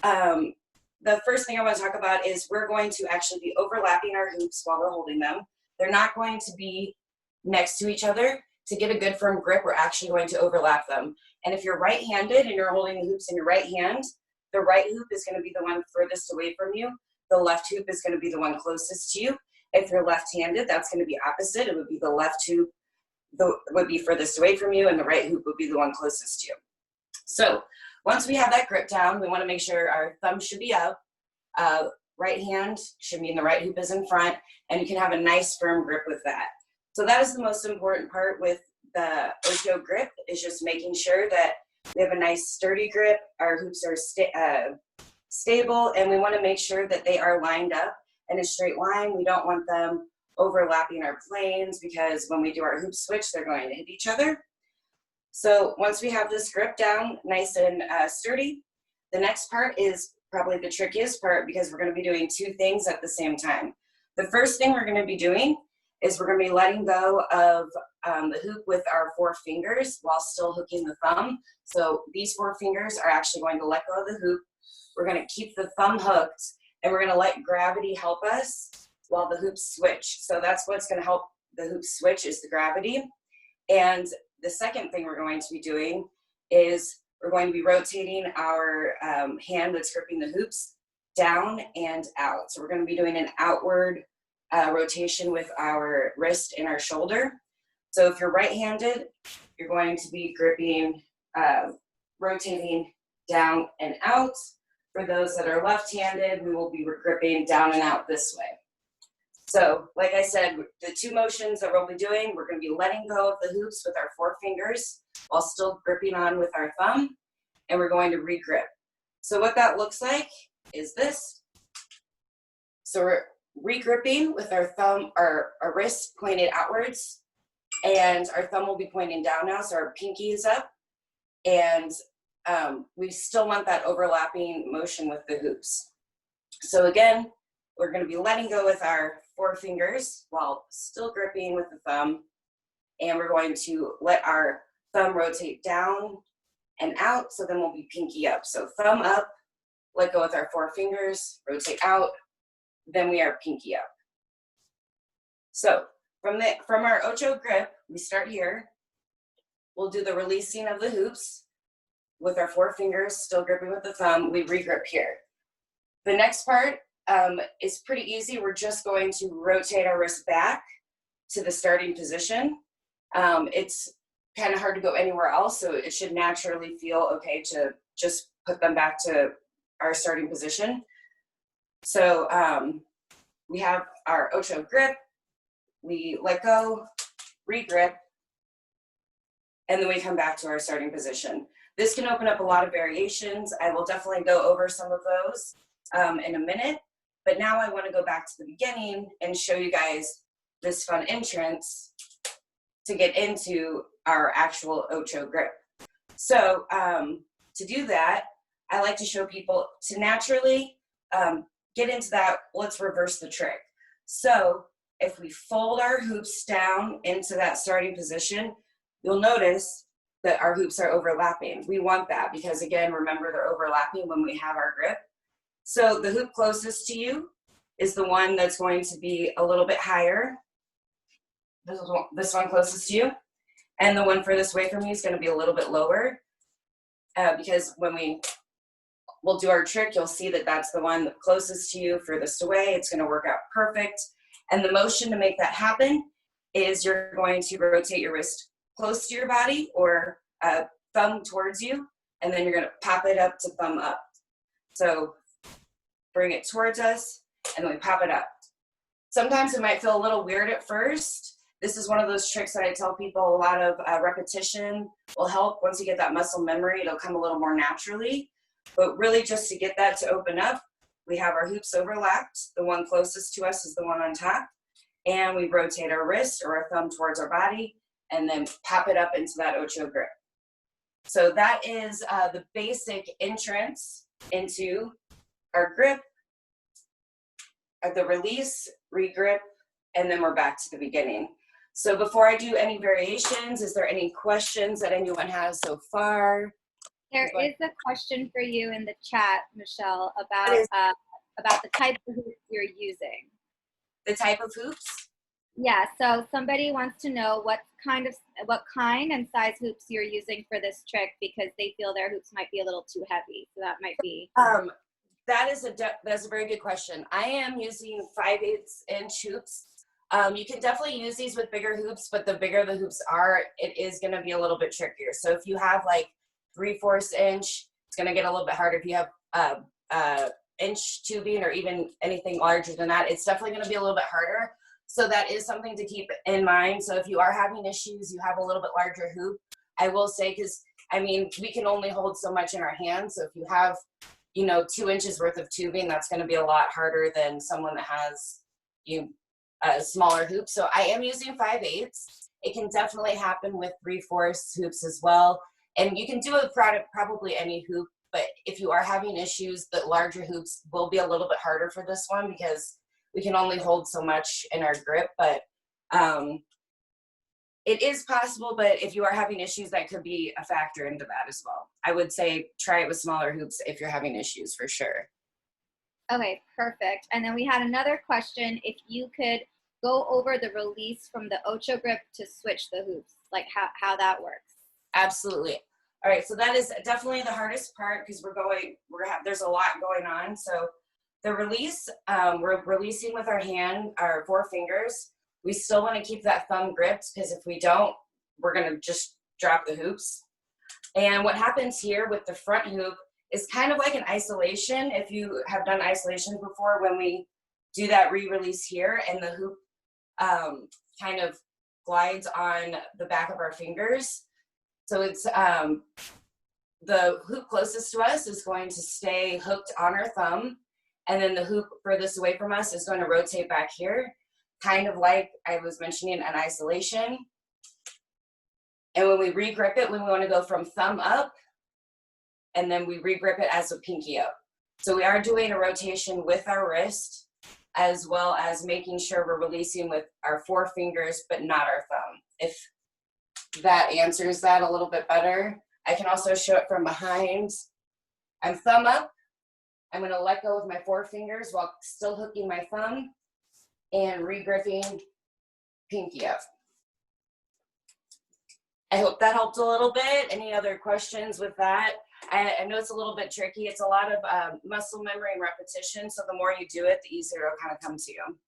the first thing I want to talk about is we're going to actually be overlapping our hoops while we're holding them. They're not going to be next to each other. To get a good firm grip, we're actually going to overlap them. And if you're right-handed and you're holding the hoops in your right hand, the right hoop is going to be the one furthest away from you. The left hoop is going to be the one closest to you. If you're left-handed, that's going to be opposite. It would be the left hoop would be furthest away from you, and the right hoop would be the one closest to you. So once we have that grip down, we want to make sure our thumb should be up. Right hand should mean the right hoop is in front, and you can have a nice firm grip with that. So that is the most important part with the ocho grip, is just making sure that we have a nice sturdy grip, our hoops are stable, and we want to make sure that they are lined up in a straight line. We don't want them overlapping our planes, because when we do our hoop switch, they're going to hit each other. So once we have this grip down nice and sturdy, the next part is probably the trickiest part, because we're going to be doing 2 things at the same time. The first thing we're going to be doing is we're going to be letting go of the hoop with our 4 fingers while still hooking the thumb. So these 4 fingers are actually going to let go of the hoop. We're going to keep the thumb hooked, and we're going to let gravity help us while the hoops switch. So that's what's going to help the hoop switch, is the gravity. And the second thing we're going to be doing is we're going to be rotating our hand that's gripping the hoops down and out. So we're going to be doing an outward rotation with our wrist and our shoulder. So if you're right-handed, you're going to be gripping, rotating down and out. For those that are left-handed, we will be gripping down and out this way. So like I said, the 2 motions that we'll be doing, we're going to be letting go of the hoops with our 4 fingers while still gripping on with our thumb, and we're going to re-grip. So what that looks like is this. So we're re-gripping with our thumb, our wrist pointed outwards, and our thumb will be pointing down now, so our pinky is up, and we still want that overlapping motion with the hoops. So again, we're going to be letting go with our 4 fingers while still gripping with the thumb, and we're going to let our thumb rotate down and out, so then we'll be pinky up. So thumb up, let go with our 4 fingers, rotate out, then we are pinky up. So from our ocho grip, we start here. We'll do the releasing of the hoops with our 4 fingers, still gripping with the thumb. We re-grip here. The next part is pretty easy. We're just going to rotate our wrist back to the starting position. It's kind of hard to go anywhere else, so it should naturally feel okay to just put them back to our starting position. So we have our ocho grip, we let go, re-grip, and then we come back to our starting position. This can open up a lot of variations. I will definitely go over some of those in a minute, but now I want to go back to the beginning and show you guys this fun entrance to get into our actual ocho grip. So to do that, I like to show people to naturally get into that. Let's reverse the trick. So if we fold our hoops down into that starting position, you'll notice that our hoops are overlapping. We want that because, again, remember, they're overlapping when we have our grip. So the hoop closest to you is the one that's going to be a little bit higher. This one closest to you. And the one furthest away from you is going to be a little bit lower because when we'll do our trick, you'll see that that's the one closest to you, furthest away. It's going to work out perfect. And the motion to make that happen is you're going to rotate your wrist close to your body or thumb towards you, and then you're going to pop it up to thumb up. So bring it towards us, and then we pop it up. Sometimes it might feel a little weird at first. This is one of those tricks that I tell people a lot of repetition will help. Once you get that muscle memory, it'll come a little more naturally. But really just to get that to open up, we have our hoops overlapped. The one closest to us is the one on top. And we rotate our wrist or our thumb towards our body and then pop it up into that ocho grip. So that is the basic entrance into our grip, the release, re-grip, and then we're back to the beginning. So before I do any variations, is there any questions that anyone has so far? There is a question for you in the chat, Michelle, about the type of hoops you're using. The type of hoops? Yeah, so somebody wants to know what kind and size hoops you're using for this trick because they feel their hoops might be a little too heavy. So that might be. That's a very good question. I am using 5/8 inch hoops. You can definitely use these with bigger hoops, but the bigger the hoops are, it is going to be a little bit trickier. So if you have like 3/4 inch, it's going to get a little bit harder. If you have inch tubing or even anything larger than that, it's definitely going to be a little bit harder. So that is something to keep in mind. So if you are having issues, you have a little bit larger hoop, I will say, because I mean, we can only hold so much in our hands. So if you have, 2 inches worth of tubing, that's going to be a lot harder than someone that has a smaller hoop. So I am using 5/8. It can definitely happen with 3/4 hoops as well. And you can do it probably any hoop, but if you are having issues, the larger hoops will be a little bit harder for this one because we can only hold so much in our grip. But it is possible, but if you are having issues, that could be a factor into that as well. I would say try it with smaller hoops if you're having issues for sure. Okay, perfect. And then we had another question, if you could go over the release from the ocho grip to switch the hoops, like how that works. Absolutely. All right, so that is definitely the hardest part because there's a lot going on. So the release, we're releasing with our hand, our 4 fingers. We still want to keep that thumb gripped because if we don't, we're going to just drop the hoops. And what happens here with the front hoop is kind of like an isolation. If you have done isolation before, when we do that re-release here and the hoop kind of glides on the back of our fingers. So it's the hoop closest to us is going to stay hooked on our thumb, and then the hoop furthest away from us is going to rotate back here, kind of like I was mentioning an isolation. And when we re-grip it, we want to go from thumb up, and then we re-grip it as a pinky up. So we are doing a rotation with our wrist, as well as making sure we're releasing with our 4 fingers, but not our thumb. If that answers that a little bit better. I can also show it from behind. I'm thumb up. I'm going to let go with my 4 fingers while still hooking my thumb and re-gripping pinky up. I hope that helped a little bit. Any other questions with that? I know it's a little bit tricky. It's a lot of muscle memory and repetition. So the more you do it, the easier it'll kind of come to you.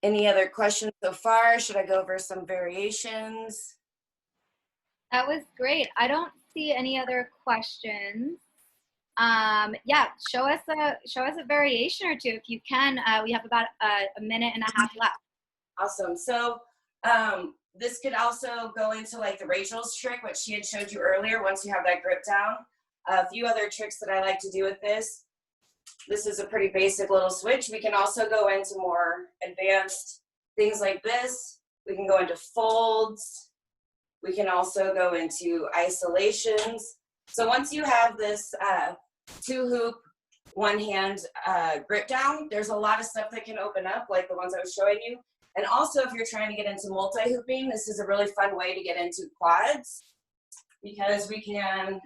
Any other questions so far? Should I go over some variations? That was great. I don't see any other questions. Yeah, show us a variation or two if you can. We have about a minute and a half left. Awesome. So this could also go into like the Rachel's trick, which she had showed you earlier, once you have that grip down. A few other tricks that I like to do with this. This is a pretty basic little switch. We can also go into more advanced things like this. We can go into folds. We can also go into isolations. So once you have this 2-hoop, 1-hand grip down, there's a lot of stuff that can open up, like the ones I was showing you. And also, if you're trying to get into multi-hooping, this is a really fun way to get into quads, because we can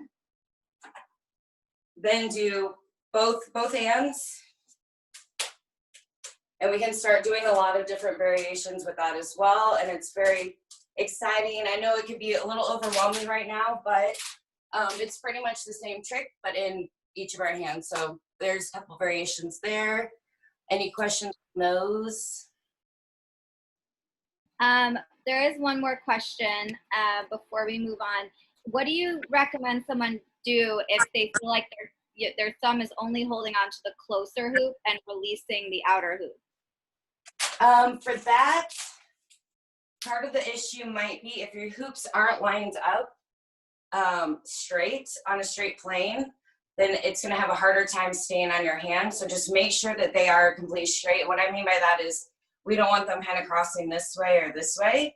then do both hands, and we can start doing a lot of different variations with that as well. And it's very exciting. I know it can be a little overwhelming right now, but it's pretty much the same trick, but in each of our hands. So there's a couple variations there. Any questions on those? There is one more question before we move on. What do you recommend someone do if they feel like their thumb is only holding on to the closer hoop and releasing the outer hoop? For that, part of the issue might be if your hoops aren't lined up straight on a straight plane, then it's going to have a harder time staying on your hand. So just make sure that they are completely straight. What I mean by that is we don't want them kind of crossing this way or this way,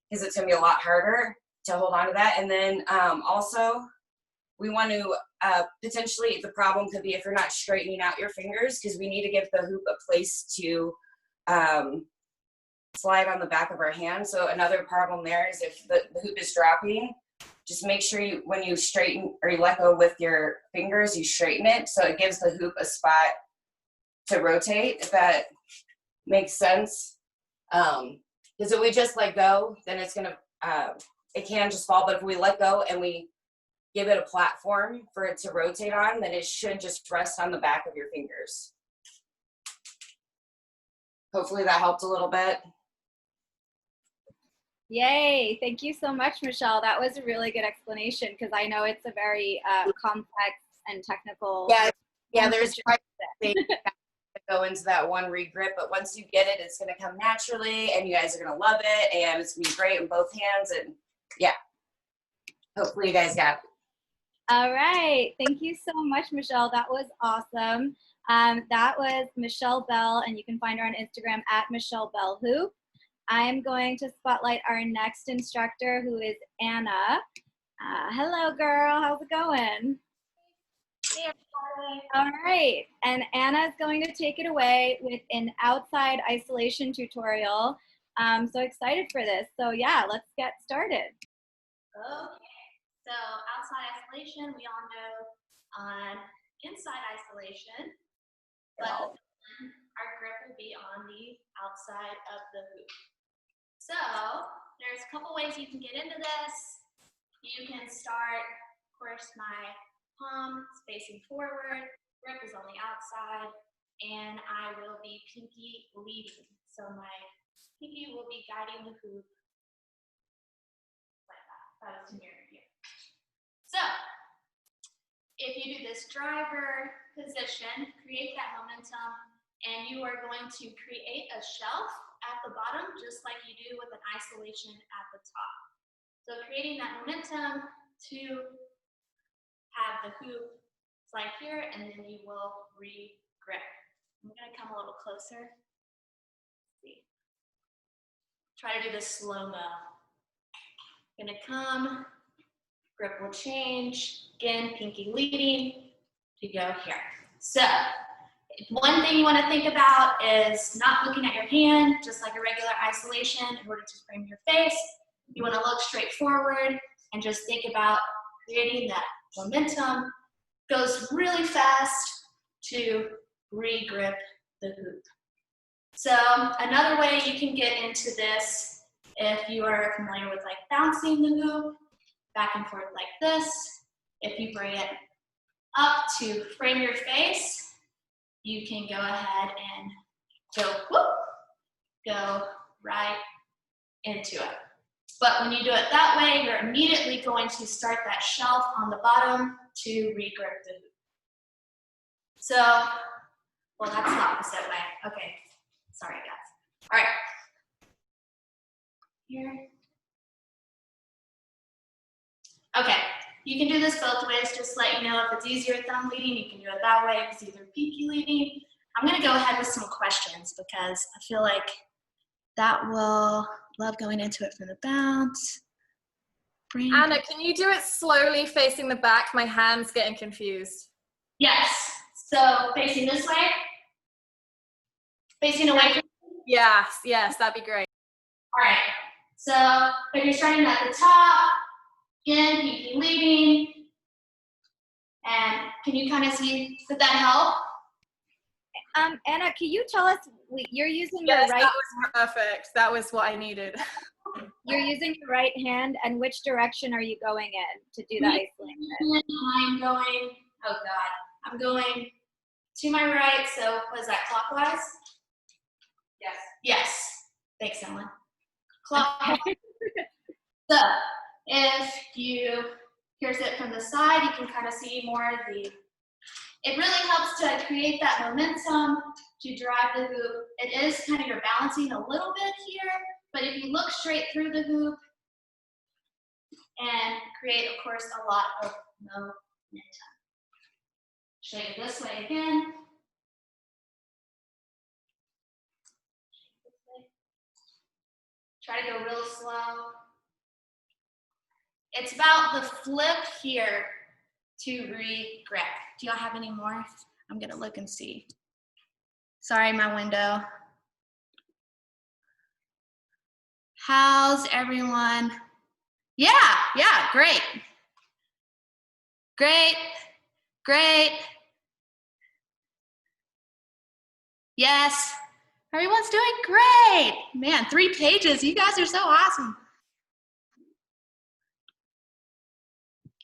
because it's going to be a lot harder to hold on to that. And then also, we want to potentially, the problem could be if you're not straightening out your fingers, because we need to give the hoop a place to slide on the back of our hand. So another problem there is if the hoop is dropping, just make sure when you straighten or you let go with your fingers, you straighten it so it gives the hoop a spot to rotate, if that makes sense. Because if we just let go, then it's gonna, it can just fall. But if we let go and we give it a platform for it to rotate on, then it should just rest on the back of your fingers. Hopefully that helped a little bit. Yay, thank you so much, Michelle. That was a really good explanation, because I know it's a very complex and technical. Yeah, there's things that go into that one regrip, but once you get it, it's going to come naturally, and you guys are going to love it, and it's going to be great in both hands. And yeah, hopefully you guys got it. All right, thank you so much, Michelle. That was awesome. That was Michelle Bell, and you can find her on Instagram at Michelle Bell Hoop. I'm going to spotlight our next instructor, who is Anna. Hello, girl. How's it going? Hey, everybody. All right. And Anna is going to take it away with an outside isolation tutorial. I'm so excited for this. So yeah, let's get started. Okay. So outside isolation, we all know on inside isolation, but our grip will be on the outside of the hoop. So there's a couple ways you can get into this. You can start, of course, my palm is facing forward, grip is on the outside, and I will be pinky leading. So my pinky will be guiding the hoop like that. That is to mirror here. So if you do this driver position, create that momentum, and you are going to create a shelf at the bottom, just like you do with an isolation at the top. So creating that momentum to have the hoop slide here, and then you will re-grip. I'm gonna come a little closer. Let's see. Try to do this slow-mo. Gonna come, grip will change. Again, pinky leading to go here. So one thing you want to think about is not looking at your hand, just like a regular isolation, in order to frame your face. You want to look straight forward and just think about creating that momentum. Goes really fast to re-grip the hoop. So another way you can get into this, if you are familiar with like bouncing the hoop back and forth like this, if you bring it up to frame your face, you can go ahead and go whoop, go right into it. But when you do it that way, you're immediately going to start that shelf on the bottom to regrip the hoop. So, well, that's the opposite way. Okay, sorry guys. All right, here. Okay, you can do this both ways, just to let you know if it's easier thumb leading, you can do it that way. If it's either pinky leading. I'm gonna go ahead with some questions because I feel like that will love going into it from the bounce. Anna, can you do it slowly facing the back? My hand's getting confused. Yes, so facing this way, facing away from you. Yes, that'd be great. All right, so if you're starting at the top, again, pinky leading, and can you kind of see, did that help? Anna, can you tell us, you're using your Yes, right? that was perfect. That was what I needed. You're using your right hand, and which direction are you going in to do the isolation? I'm going, oh God, I'm going to my right, so was that clockwise? Yes. Yes, thanks Emily. Clockwise. So if you, here's it from the side, you can kind of see more of the, it really helps to create that momentum to drive the hoop. It is kind of, you're balancing a little bit here, but if you look straight through the hoop and create, of course, a lot of momentum. Show you this way again. Try to go real slow. It's about the flip here to re-grip. Do y'all have any more? I'm gonna look and see. Sorry, my window. How's everyone? Yeah, great. Great. Yes, everyone's doing great. Man, 3 pages, you guys are so awesome.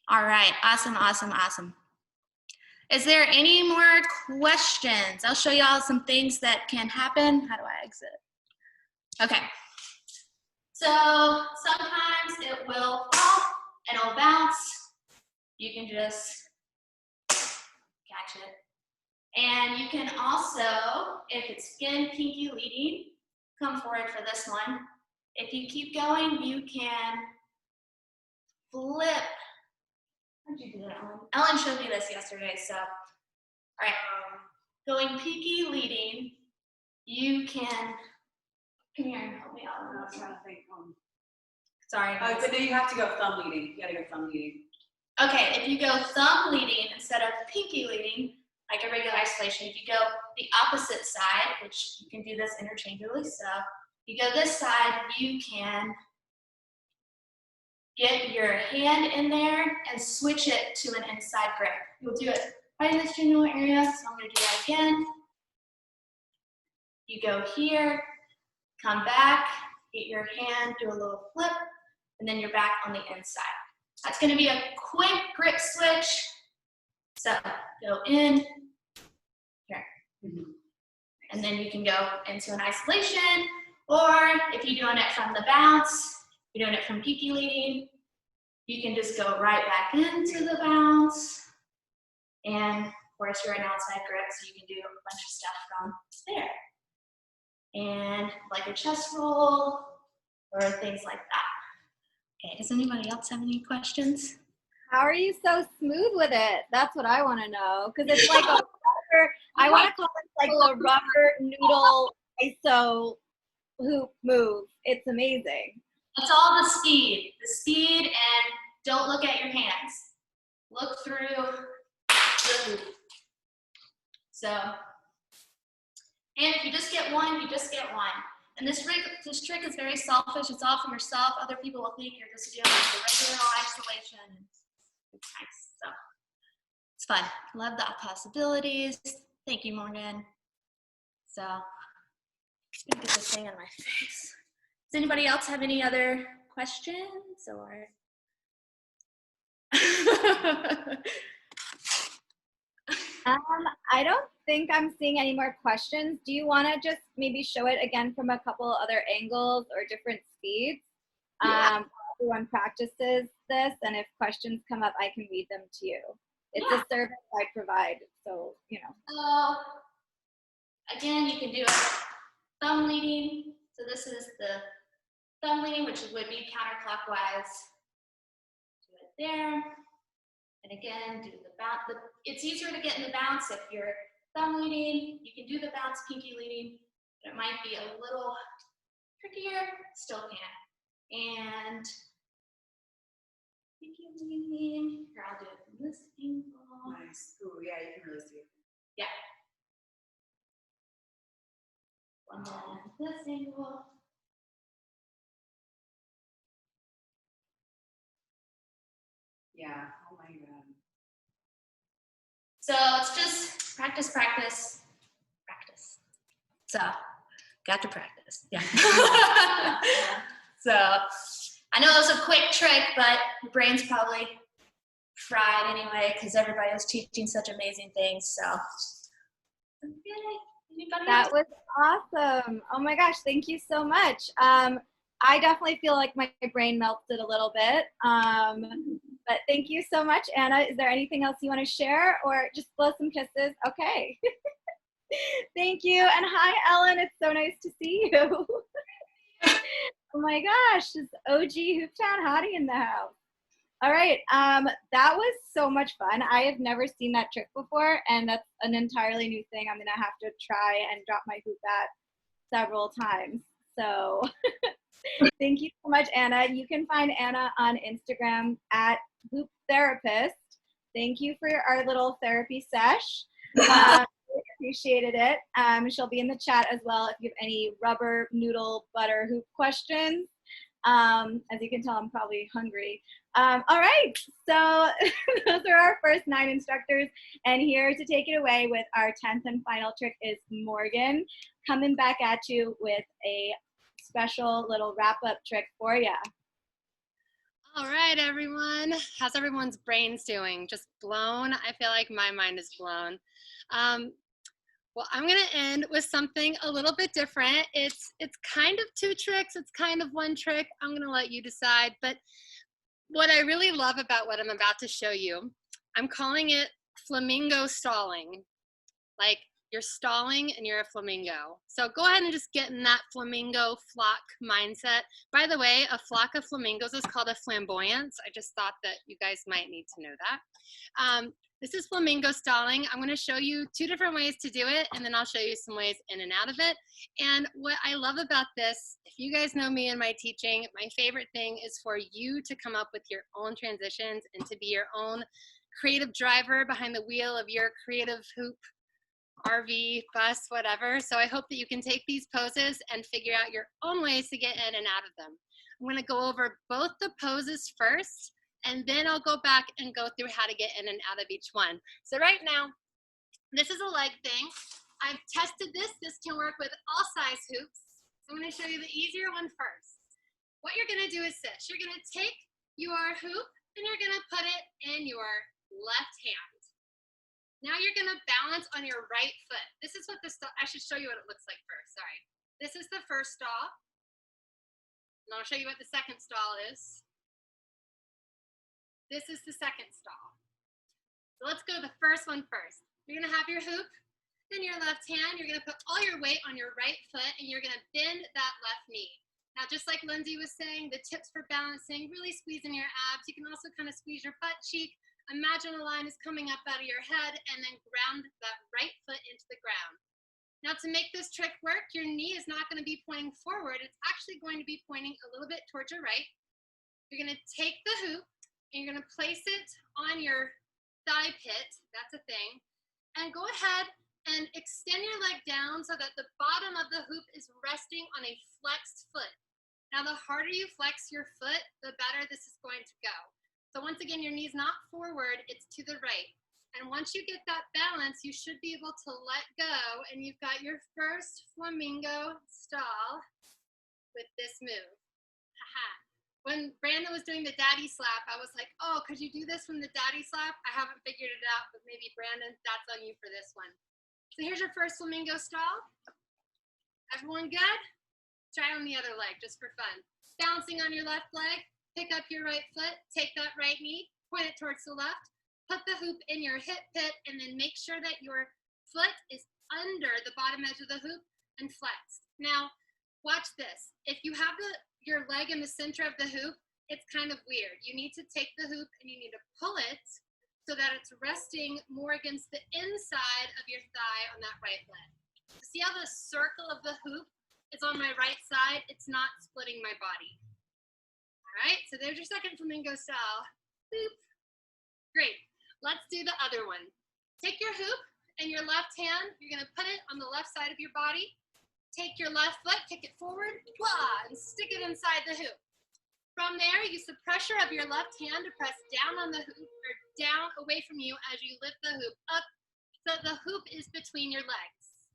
All right, awesome. Is there any more questions? I'll show y'all some things that can happen. How do I exit? Okay. So sometimes it will fall and it'll bounce. You can just catch it. And you can also, if it's again pinky leading, come forward for this one. If you keep going, you can flip. How'd you do that, Ellen? Ellen showed me this yesterday, so. All right, going pinky leading, you can, come here and help me out. I was trying to think. Sorry. But then you have to go thumb leading. You gotta go thumb leading. Okay, if you go thumb leading instead of pinky leading, like a regular isolation, if you go the opposite side, which you can do this interchangeably, so you go this side, you can get your hand in there and switch it to an inside grip. You'll do it right in this general area, so I'm gonna do that again. You go here, come back, get your hand, do a little flip, and then you're back on the inside. That's gonna be a quick grip switch. So go in, here. And then you can go into an isolation, or if you're doing it from the bounce, you're doing it from pinky leading, you can just go right back into the bounce. And of course you're an outside grip, so you can do a bunch of stuff from there. And like a chest roll, or things like that. Okay, does anybody else have any questions? How are you so smooth with it? That's what I want to know. Because it's like a rubber, I want to call it like the rubber noodle iso hoop move. It's amazing. It's all the speed, and don't look at your hands. Look through the hoop. So, and if you just get one, you just get one. And this trick is very selfish. It's all for yourself. Other people will think you're just doing the regular isolation. It's nice. So it's fun. Love the possibilities. Thank you, Morgan. So just gonna get this thing out of my face. Does anybody else have any other questions or? I don't think I'm seeing any more questions. Do you want to just maybe show it again from a couple other angles or different speeds? Yeah. Everyone practices this, and if questions come up, I can read them to you. It's a service I provide, so, you know. So, again, you can do a thumb leading. So this is the thumb leading, which would be counterclockwise. Do it there. And again, do the bounce. It's easier to get in the bounce if you're thumb leading. You can do the bounce pinky leading, but it might be a little trickier. Still can. And pinky leading. Here, I'll do it from this angle. Nice. Ooh, yeah, you can really see it. Yeah. And then this angle. Yeah. Oh my God. So it's just practice, practice, practice. So got to practice. Yeah. So I know it was a quick trick, but your brain's probably fried anyway because everybody was teaching such amazing things. So anybody That else? was awesome. Oh my gosh, thank you so much. I definitely feel like my brain melted a little bit. But thank you so much, Anna. Is there anything else you want to share or just blow some kisses? Okay. Thank you. And hi, Ellen. It's so nice to see you. Oh my gosh, this OG Hooptown hottie in the house. All right, that was so much fun. I have never seen that trick before, and that's an entirely new thing I'm gonna have to try and drop my hoop at several times. So thank you so much, Anna. You can find Anna on Instagram at Hoop Therapist. Thank you for our little therapy sesh. Really appreciated it. She'll be in the chat as well if you have any rubber noodle butter hoop questions. As you can tell, I'm probably hungry. All right, so those are our first 9 instructors, and here to take it away with our 10th and final trick is Morgan, coming back at you with a special little wrap-up trick for you. All right, everyone. How's everyone's brains doing? Just blown? I feel like my mind is blown. Well, I'm going to end with something a little bit different. It's kind of 2 tricks. It's kind of 1 trick. I'm going to let you decide. But what I really love about what I'm about to show you, I'm calling it flamingo stalling. Like you're stalling and you're a flamingo. So go ahead and just get in that flamingo flock mindset. By the way, a flock of flamingos is called a flamboyance. I just thought that you guys might need to know that. This is flamingo stalling. I'm going to show you 2 different ways to do it, and then I'll show you some ways in and out of it. And what I love about this, if you guys know me and my teaching, my favorite thing is for you to come up with your own transitions and to be your own creative driver behind the wheel of your creative hoop, RV, bus, whatever. So I hope that you can take these poses and figure out your own ways to get in and out of them. I'm going to go over both the poses first, and then I'll go back and go through how to get in and out of each one. So right now, this is a leg thing. I've tested this. This can work with all size hoops. So I'm going to show you the easier one first. What you're going to do is this. You're going to take your hoop and you're going to put it in your left hand. Now you're going to balance on your right foot. This is what this, I should show you what it looks like first. Sorry. This is the first stall. And I'll show you what the second stall is. This is the second stall. So let's go to the first one first. You're going to have your hoop in your left hand. You're going to put all your weight on your right foot, and you're going to bend that left knee. Now, just like Lindsay was saying, the tips for balancing, really squeezing your abs. You can also kind of squeeze your butt cheek. Imagine a line is coming up out of your head, and then ground that right foot into the ground. Now, to make this trick work, your knee is not going to be pointing forward. It's actually going to be pointing a little bit towards your right. You're going to take the hoop, and you're going to place it on your thigh pit. That's a thing. And go ahead and extend your leg down so that the bottom of the hoop is resting on a flexed foot. Now, the harder you flex your foot, the better this is going to go. So once again, your knee's not forward, it's to the right. And once you get that balance, you should be able to let go, and you've got your first flamingo stall with this move. Haha. When Brandon was doing the daddy slap, I was like, oh, could you do this from the daddy slap? I haven't figured it out, but maybe Brandon, that's on you for this one. So here's your first flamingo stall. Everyone good? Try on the other leg just for fun. Bouncing on your left leg, pick up your right foot, take that right knee, point it towards the left, put the hoop in your hip pit, and then make sure that your foot is under the bottom edge of the hoop and flexed. Now, watch this. If you have your leg in the center of the hoop, it's kind of weird. You need to take the hoop and you need to pull it so that it's resting more against the inside of your thigh on that right leg. See how the circle of the hoop is on my right side? It's not splitting my body. All right, so there's your second flamingo style. Boop. Great. Let's do the other one. Take your hoop and your left hand, you're gonna put it on the left side of your body. Take your left foot, kick it forward, blah, and stick it inside the hoop. From there, use the pressure of your left hand to press down on the hoop or down away from you as you lift the hoop up so the hoop is between your legs.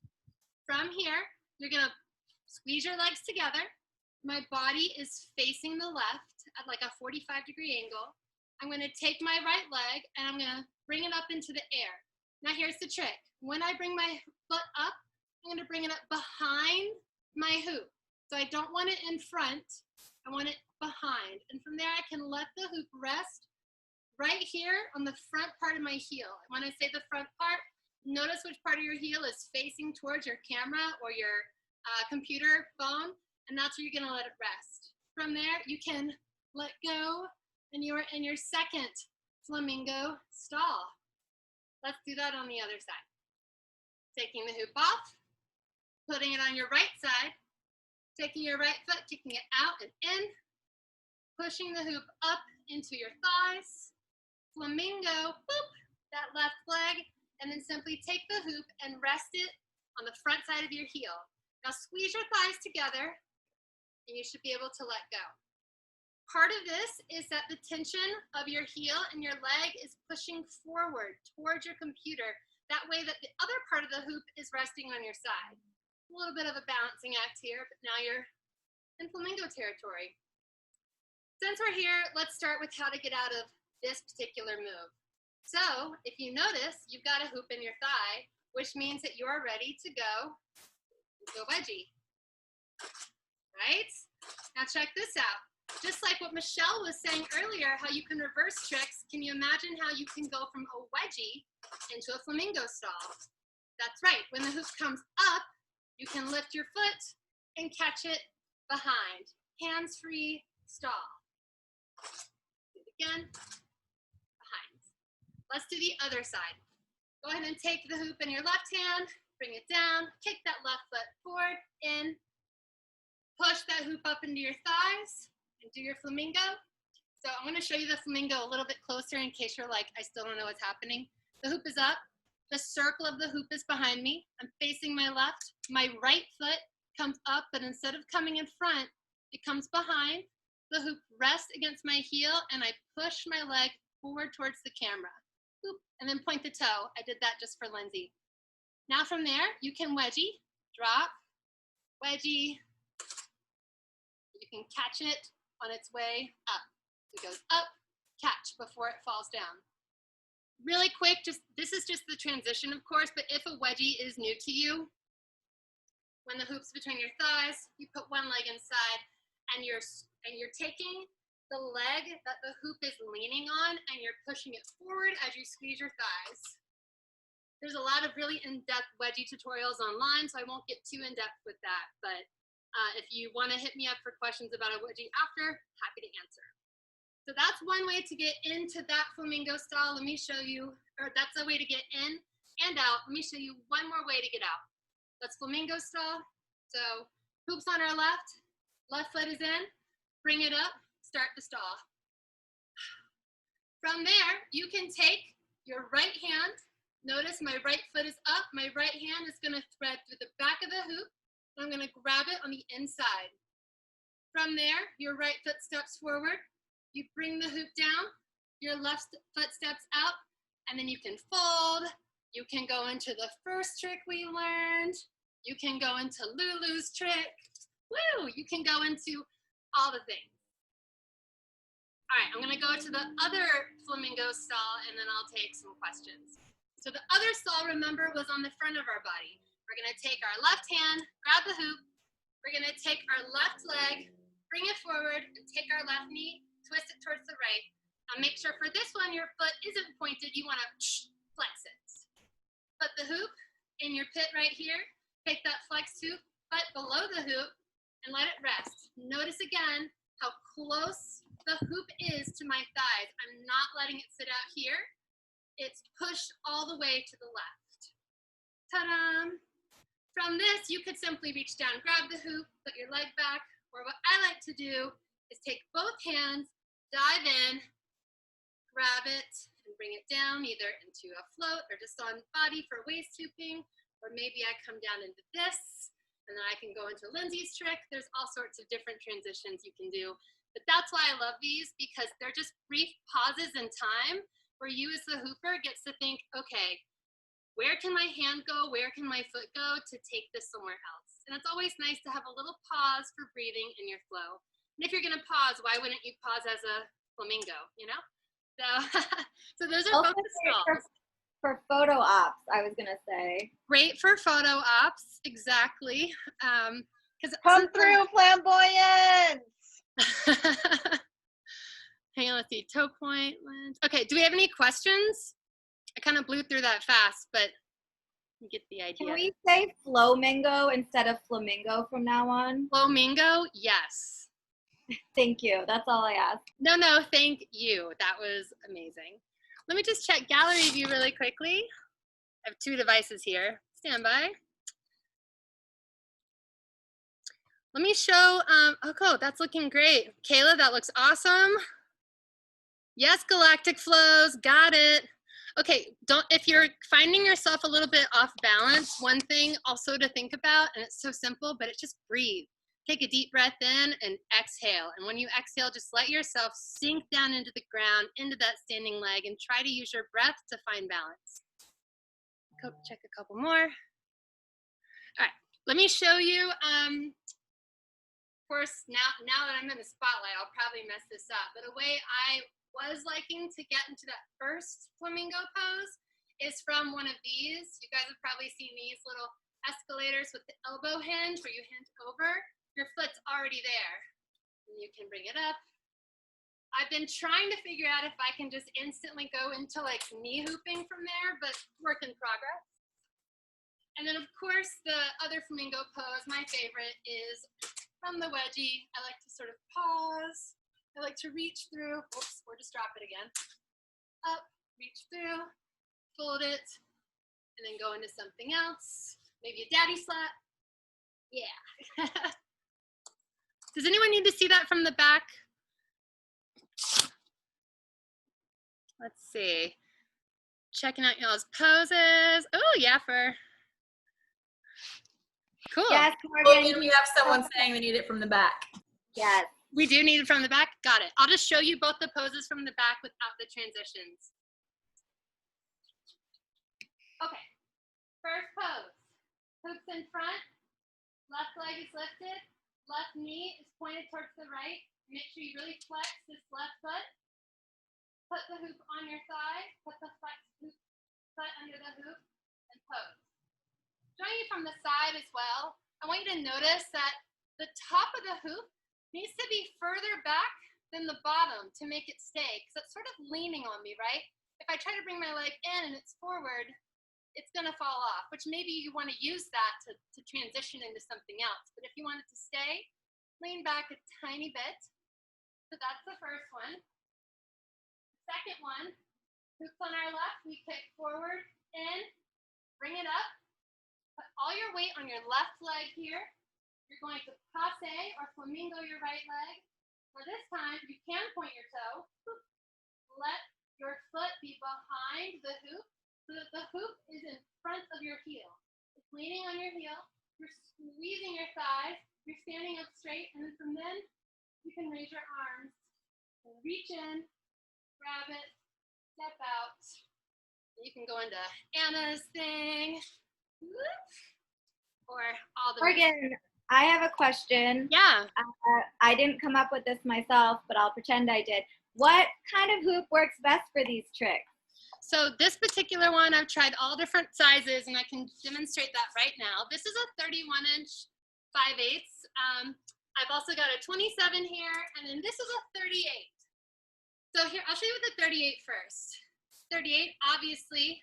From here, you're gonna squeeze your legs together. My body is facing the left at like a 45-degree angle. I'm gonna take my right leg and I'm gonna bring it up into the air. Now here's the trick. When I bring my foot up, I'm gonna bring it up behind my hoop. So I don't want it in front, I want it behind. And from there I can let the hoop rest right here on the front part of my heel. And when I say the front part, notice which part of your heel is facing towards your camera or your computer phone, and that's where you're gonna let it rest. From there, you can let go, and you're in your second flamingo stall. Let's do that on the other side. Taking the hoop off, putting it on your right side, taking your right foot, kicking it out and in, pushing the hoop up into your thighs, flamingo, boop, that left leg, and then simply take the hoop and rest it on the front side of your heel. Now squeeze your thighs together, and you should be able to let go. Part of this is that the tension of your heel and your leg is pushing forward towards your computer. That way that the other part of the hoop is resting on your side. A little bit of a balancing act here, but now you're in flamingo territory. Since we're here, let's start with how to get out of this particular move. So if you notice, you've got a hoop in your thigh, which means that you're ready to go wedgie, right? Now check this out. Just like what Michelle was saying earlier, how you can reverse tricks, can you imagine how you can go from a wedgie into a flamingo stall? That's right, when the hoop comes up, you can lift your foot and catch it behind. Hands-free stall. Do it again, behind. Let's do the other side. Go ahead and take the hoop in your left hand, bring it down, kick that left foot forward, in, push that hoop up into your thighs, and do your flamingo. So I'm gonna show you the flamingo a little bit closer in case you're like, I still don't know what's happening. The hoop is up, the circle of the hoop is behind me. I'm facing my left. My right foot comes up, but instead of coming in front, it comes behind. The hoop rests against my heel, and I push my leg forward towards the camera. Boop, and then point the toe. I did that just for Lindsay. Now from there, you can wedgie, drop, wedgie. You can catch it on its way up. It goes up, catch before it falls down. Really quick, this is just the transition, of course, but if a wedgie is new to you, when the hoop's between your thighs, you put one leg inside, and you're taking the leg that the hoop is leaning on, and you're pushing it forward as you squeeze your thighs. There's a lot of really in-depth wedgie tutorials online, so I won't get too in-depth with that, but if you want to hit me up for questions about a wedgie after, happy to answer. So that's one way to get into that flamingo style. Let me show you, or that's a way to get in and out. Let me show you one more way to get out. That's flamingo style. So hoops on our left foot is in, bring it up, start the stall. From there, you can take your right hand. Notice my right foot is up. My right hand is going to thread through the back of the hoop. I'm going to grab it on the inside. From there, your right foot steps forward. You bring the hoop down. Your left foot steps out. And then you can fold. You can go into the first trick we learned. You can go into Lulu's trick. Woo! You can go into all the things. All right, I'm gonna go to the other flamingo stall and then I'll take some questions. So the other stall, remember, was on the front of our body. We're gonna take our left hand, grab the hoop. We're gonna take our left leg, bring it forward, and take our left knee, twist it towards the right. Now make sure for this one, your foot isn't pointed. You wanna flex it. Put the hoop in your pit right here. Take that flexed hoop, foot below the hoop, and let it rest. Notice again how close the hoop is to my thighs. I'm not letting it sit out here. It's pushed all the way to the left. Ta-da! From this, you could simply reach down, grab the hoop, put your leg back, or what I like to do is take both hands, dive in, grab it, and bring it down either into a float or just on body for waist hooping, or maybe I come down into this, and then I can go into Lindsay's trick. There's all sorts of different transitions you can do. But that's why I love these, because they're just brief pauses in time where you as the hooper gets to think, okay, where can my hand go? Where can my foot go to take this somewhere else? And it's always nice to have a little pause for breathing in your flow. And if you're gonna pause, why wouldn't you pause as a flamingo, you know? So, so those are both the stalls. For photo ops, I was gonna say. Great for photo ops, exactly. Come through, flamboyance! Hang on, let's see, toe point. Okay, do we have any questions? I kind of blew through that fast, but you get the idea. Can we say flamingo instead of flamingo from now on? Flamingo, yes. Thank you, that's all I asked. No, thank you. That was amazing. Let me just check gallery view really quickly. I have 2 devices here. Stand by. Let me show, oh, cool, that's looking great. Kayla, that looks awesome. Yes, galactic flows, got it. Okay, if you're finding yourself a little bit off balance, one thing also to think about, and it's so simple, but it's just breathe. Take a deep breath in and exhale. And when you exhale, just let yourself sink down into the ground, into that standing leg, and try to use your breath to find balance. Check a couple more. All right, let me show you, of course, now that I'm in the spotlight, I'll probably mess this up, but a way I was liking to get into that first flamingo pose is from one of these. You guys have probably seen these little escalators with the elbow hinge where you hinge over. Your foot's already there. And you can bring it up. I've been trying to figure out if I can just instantly go into like knee hooping from there, but work in progress. And then of course the other flamingo pose, my favorite, is from the wedgie. I like to sort of pause. I like to reach through, oops, or just drop it again. Up, reach through, fold it, and then go into something else. Maybe a daddy slap. Yeah. Does anyone need to see that from the back? Let's see. Checking out y'all's poses. Oh, yeah, cool. Yes, Morgan, we have someone saying they need it from the back. Yes. We do need it from the back? Got it. I'll just show you both the poses from the back without the transitions. Okay, first pose. Hoops in front, left leg is lifted, left knee is pointed towards the right. Make sure you really flex this left foot. Put the hoop on your thigh, put the flexed hoop foot under the hoop, and pose. Showing you from the side as well, I want you to notice that the top of the hoop needs to be further back than the bottom to make it stay, because it's sort of leaning on me, right? If I try to bring my leg in and it's forward, it's gonna fall off, which maybe you wanna use that to transition into something else. But if you want it to stay, lean back a tiny bit. So that's the first one. Second one, hoops on our left, we kick forward, in, bring it up, put all your weight on your left leg here. You're going to passe or flamingo your right leg. For this time, you can point your toe. Let your foot be behind the hoop so that the hoop is in front of your heel. It's leaning on your heel. You're squeezing your thighs. You're standing up straight. And then from then, you can raise your arms and reach in, grab it, step out. You can go into Anna's thing. Or all the Morgan, I have a question. Yeah. I didn't come up with this myself, but I'll pretend I did. What kind of hoop works best for these tricks? So this particular one, I've tried all different sizes, and I can demonstrate that right now. This is a 31-inch 5/8. I've also got a 27 here, and then this is a 38. So here, I'll show you with the 38 first. 38, obviously,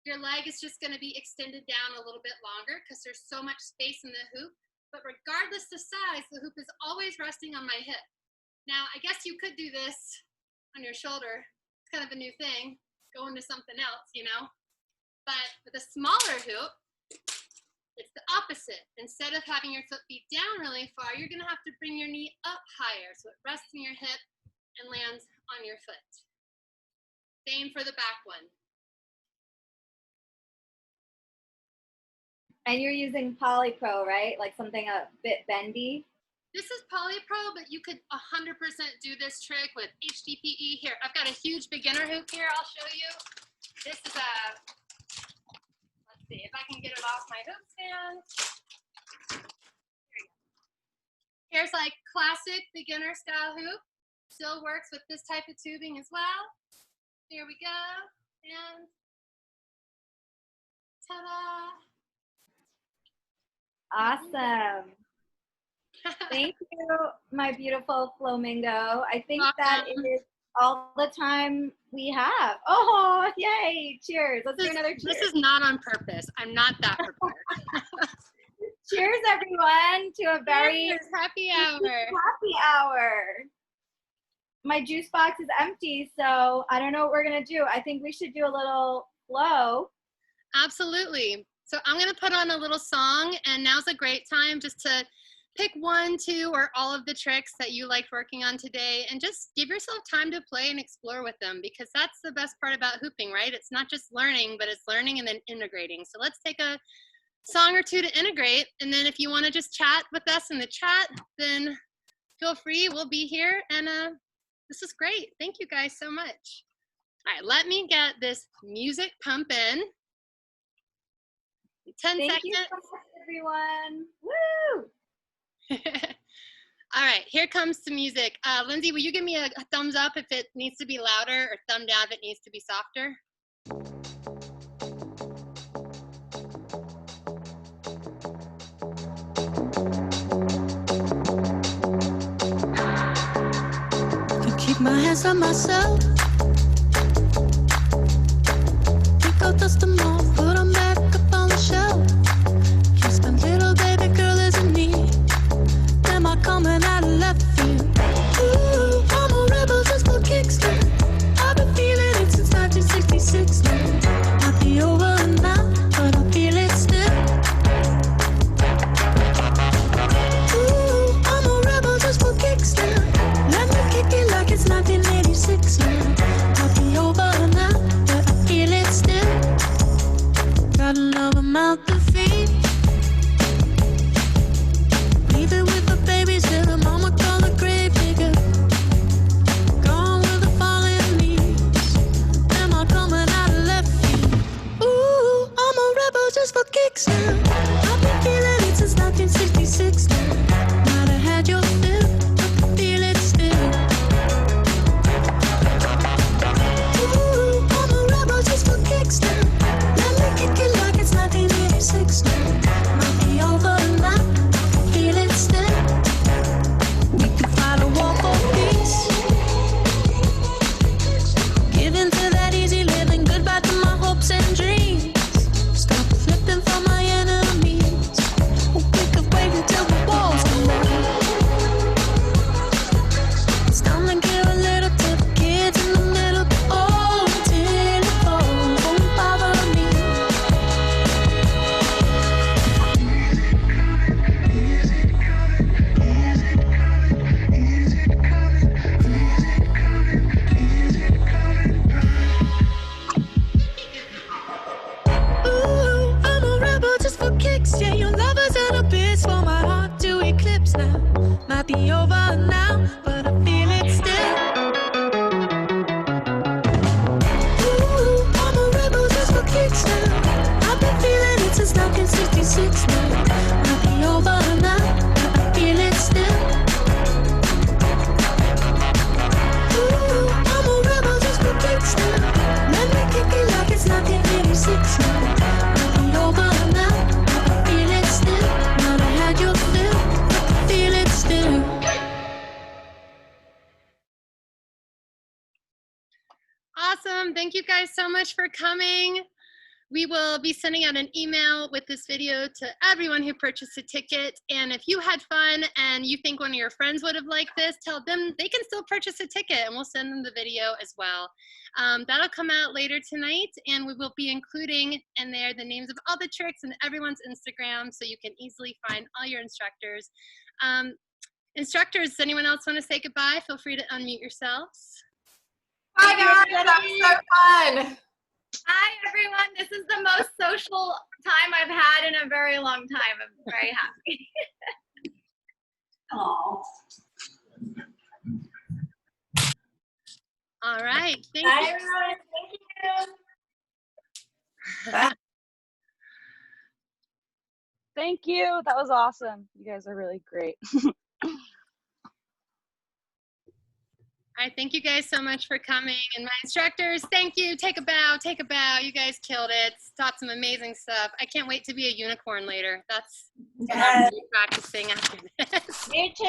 your leg is just going to be extended down a little bit longer because there's so much space in the hoop. But regardless of size, the hoop is always resting on my hip. Now, I guess you could do this on your shoulder. It's kind of a new thing. Go into something else, you know. But with a smaller hoop, it's the opposite. Instead of having your foot be down really far, you're going to have to bring your knee up higher so it rests in your hip and lands on your foot. Same for the back one. And you're using Polypro, right? Like something a bit bendy? This is Polypro, but you could 100% do this trick with HDPE. Here, I've got a huge beginner hoop here. I'll show you. This is a, let's see if I can get it off my hoop stand. Here's like classic beginner style hoop. Still works with this type of tubing as well. Here we go. And ta-da. Awesome. Thank you, my beautiful flamingo. I think that is all the time we have. Oh, yay. Cheers. Let's do another cheers. This is not on purpose. I'm not that prepared. Cheers, everyone, to a very happy hour. Happy hour. My juice box is empty, so I don't know what we're going to do. I think we should do a little flow. Absolutely. So I'm going to put on a little song, and now's a great time just to pick one, two, or all of the tricks that you liked working on today, and just give yourself time to play and explore with them, because that's the best part about hooping, right? It's not just learning, but it's learning and then integrating. So let's take a song or two to integrate, and then if you want to just chat with us in the chat, then feel free. We'll be here, and this is great. Thank you guys so much. All right, let me get this music pumping. 10 Thank seconds. you so much, everyone. Woo! All right, here comes the music. Lindsay, will you give me a thumbs up if it needs to be louder, or thumb down if it needs to be softer? Can keep my hands on myself. Think I'll dust them off, put them back up on the shelf. Guess my little baby girl isn't me. Am I coming out of left field? Ooh, I'm a rebel just for kicks now. I've been feeling it since 1966 now. Might be over now, but I feel it still. Ooh, I'm a rebel just for kicks now. Let me kick it like it's 1986 now. Might be over now, but I feel it still. Got another mouth to feed. Leaving with the babies till the mama call the grave digger. Gone with the falling leaves. Am I coming out of left field? Ooh, I'm a rebel just for kicks now. I've been feeling it since 1966 now. Might have had your fill, but I feel it still. Ooh, I'm a rebel just for kicks now. Let me kick it like it's 1986 now. Might be over now, I feel it still. We could fight a war for peace. Give in to that easy living, goodbye to my hopes and dreams. Stop flipping for my enemies. We could wait until the walls come down. It's time to give a little to the kids in the middle. Oh, until it falls, won't bother me. Ooh, I'm a rebel just for kicks. Yeah, your lovers are the bits for my heart to eclipse now. Might be over now, but I feel it still. Ooh, I'm a rebel just for kicks now. I've been feeling it since 1966 now. Might be over now, but I feel it still. Ooh, sexy. Bend over now, feel it still. Not I had your fill, feel it still. Awesome. Thank you guys so much for coming. We will be sending out an email with this video to everyone who purchased a ticket. And if you had fun and you think one of your friends would have liked this, tell them they can still purchase a ticket and we'll send them the video as well. That'll come out later tonight, and we will be including in there the names of all the tricks and everyone's Instagram so you can easily find all your instructors. Instructors, does anyone else want to say goodbye? Feel free to unmute yourselves. Bye guys, that was so fun. Hi, everyone. This is the most social time I've had in a very long time. I'm very happy. Oh. All right. Thank Bye, you. everyone. Thank you. Bye. Thank you. That was awesome. You guys are really great. All right, thank you guys so much for coming. And my instructors, thank you. Take a bow, take a bow. You guys killed it. Taught some amazing stuff. I can't wait to be a unicorn later. That's what I'm gonna be practicing after this. Me too,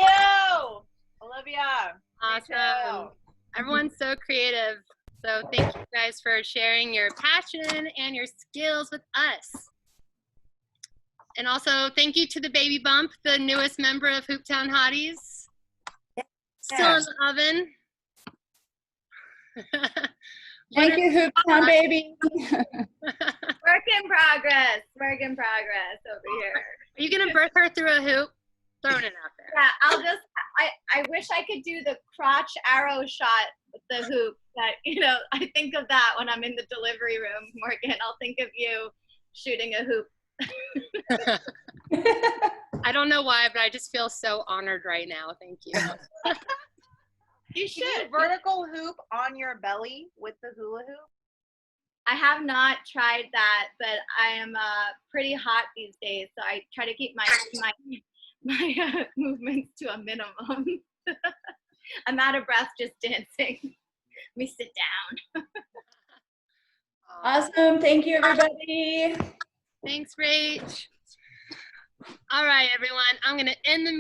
Olyvia. Awesome. Everyone's so creative. So thank you guys for sharing your passion and your skills with us. And also thank you to the Baby Bump, the newest member of Hooptown Hotties. Still in the oven. Thank you, Hooptown baby. Work in progress. Work in progress over here. Are you gonna birth her through a hoop? Throwing it out there. Yeah, I'll just, I wish I could do the crotch arrow shot with the hoop. That, you know, I think of that when I'm in the delivery room, Morgan. I'll think of you shooting a hoop. I don't know why, but I just feel so honored right now. Thank you. You should vertical hoop on your belly with the hula hoop. I have not tried that, but I am pretty hot these days, so I try to keep my movements to a minimum. I'm out of breath just dancing. Let me sit down. Awesome. Thank you, everybody. Thanks, Rach. All right, everyone. I'm going to end the meeting.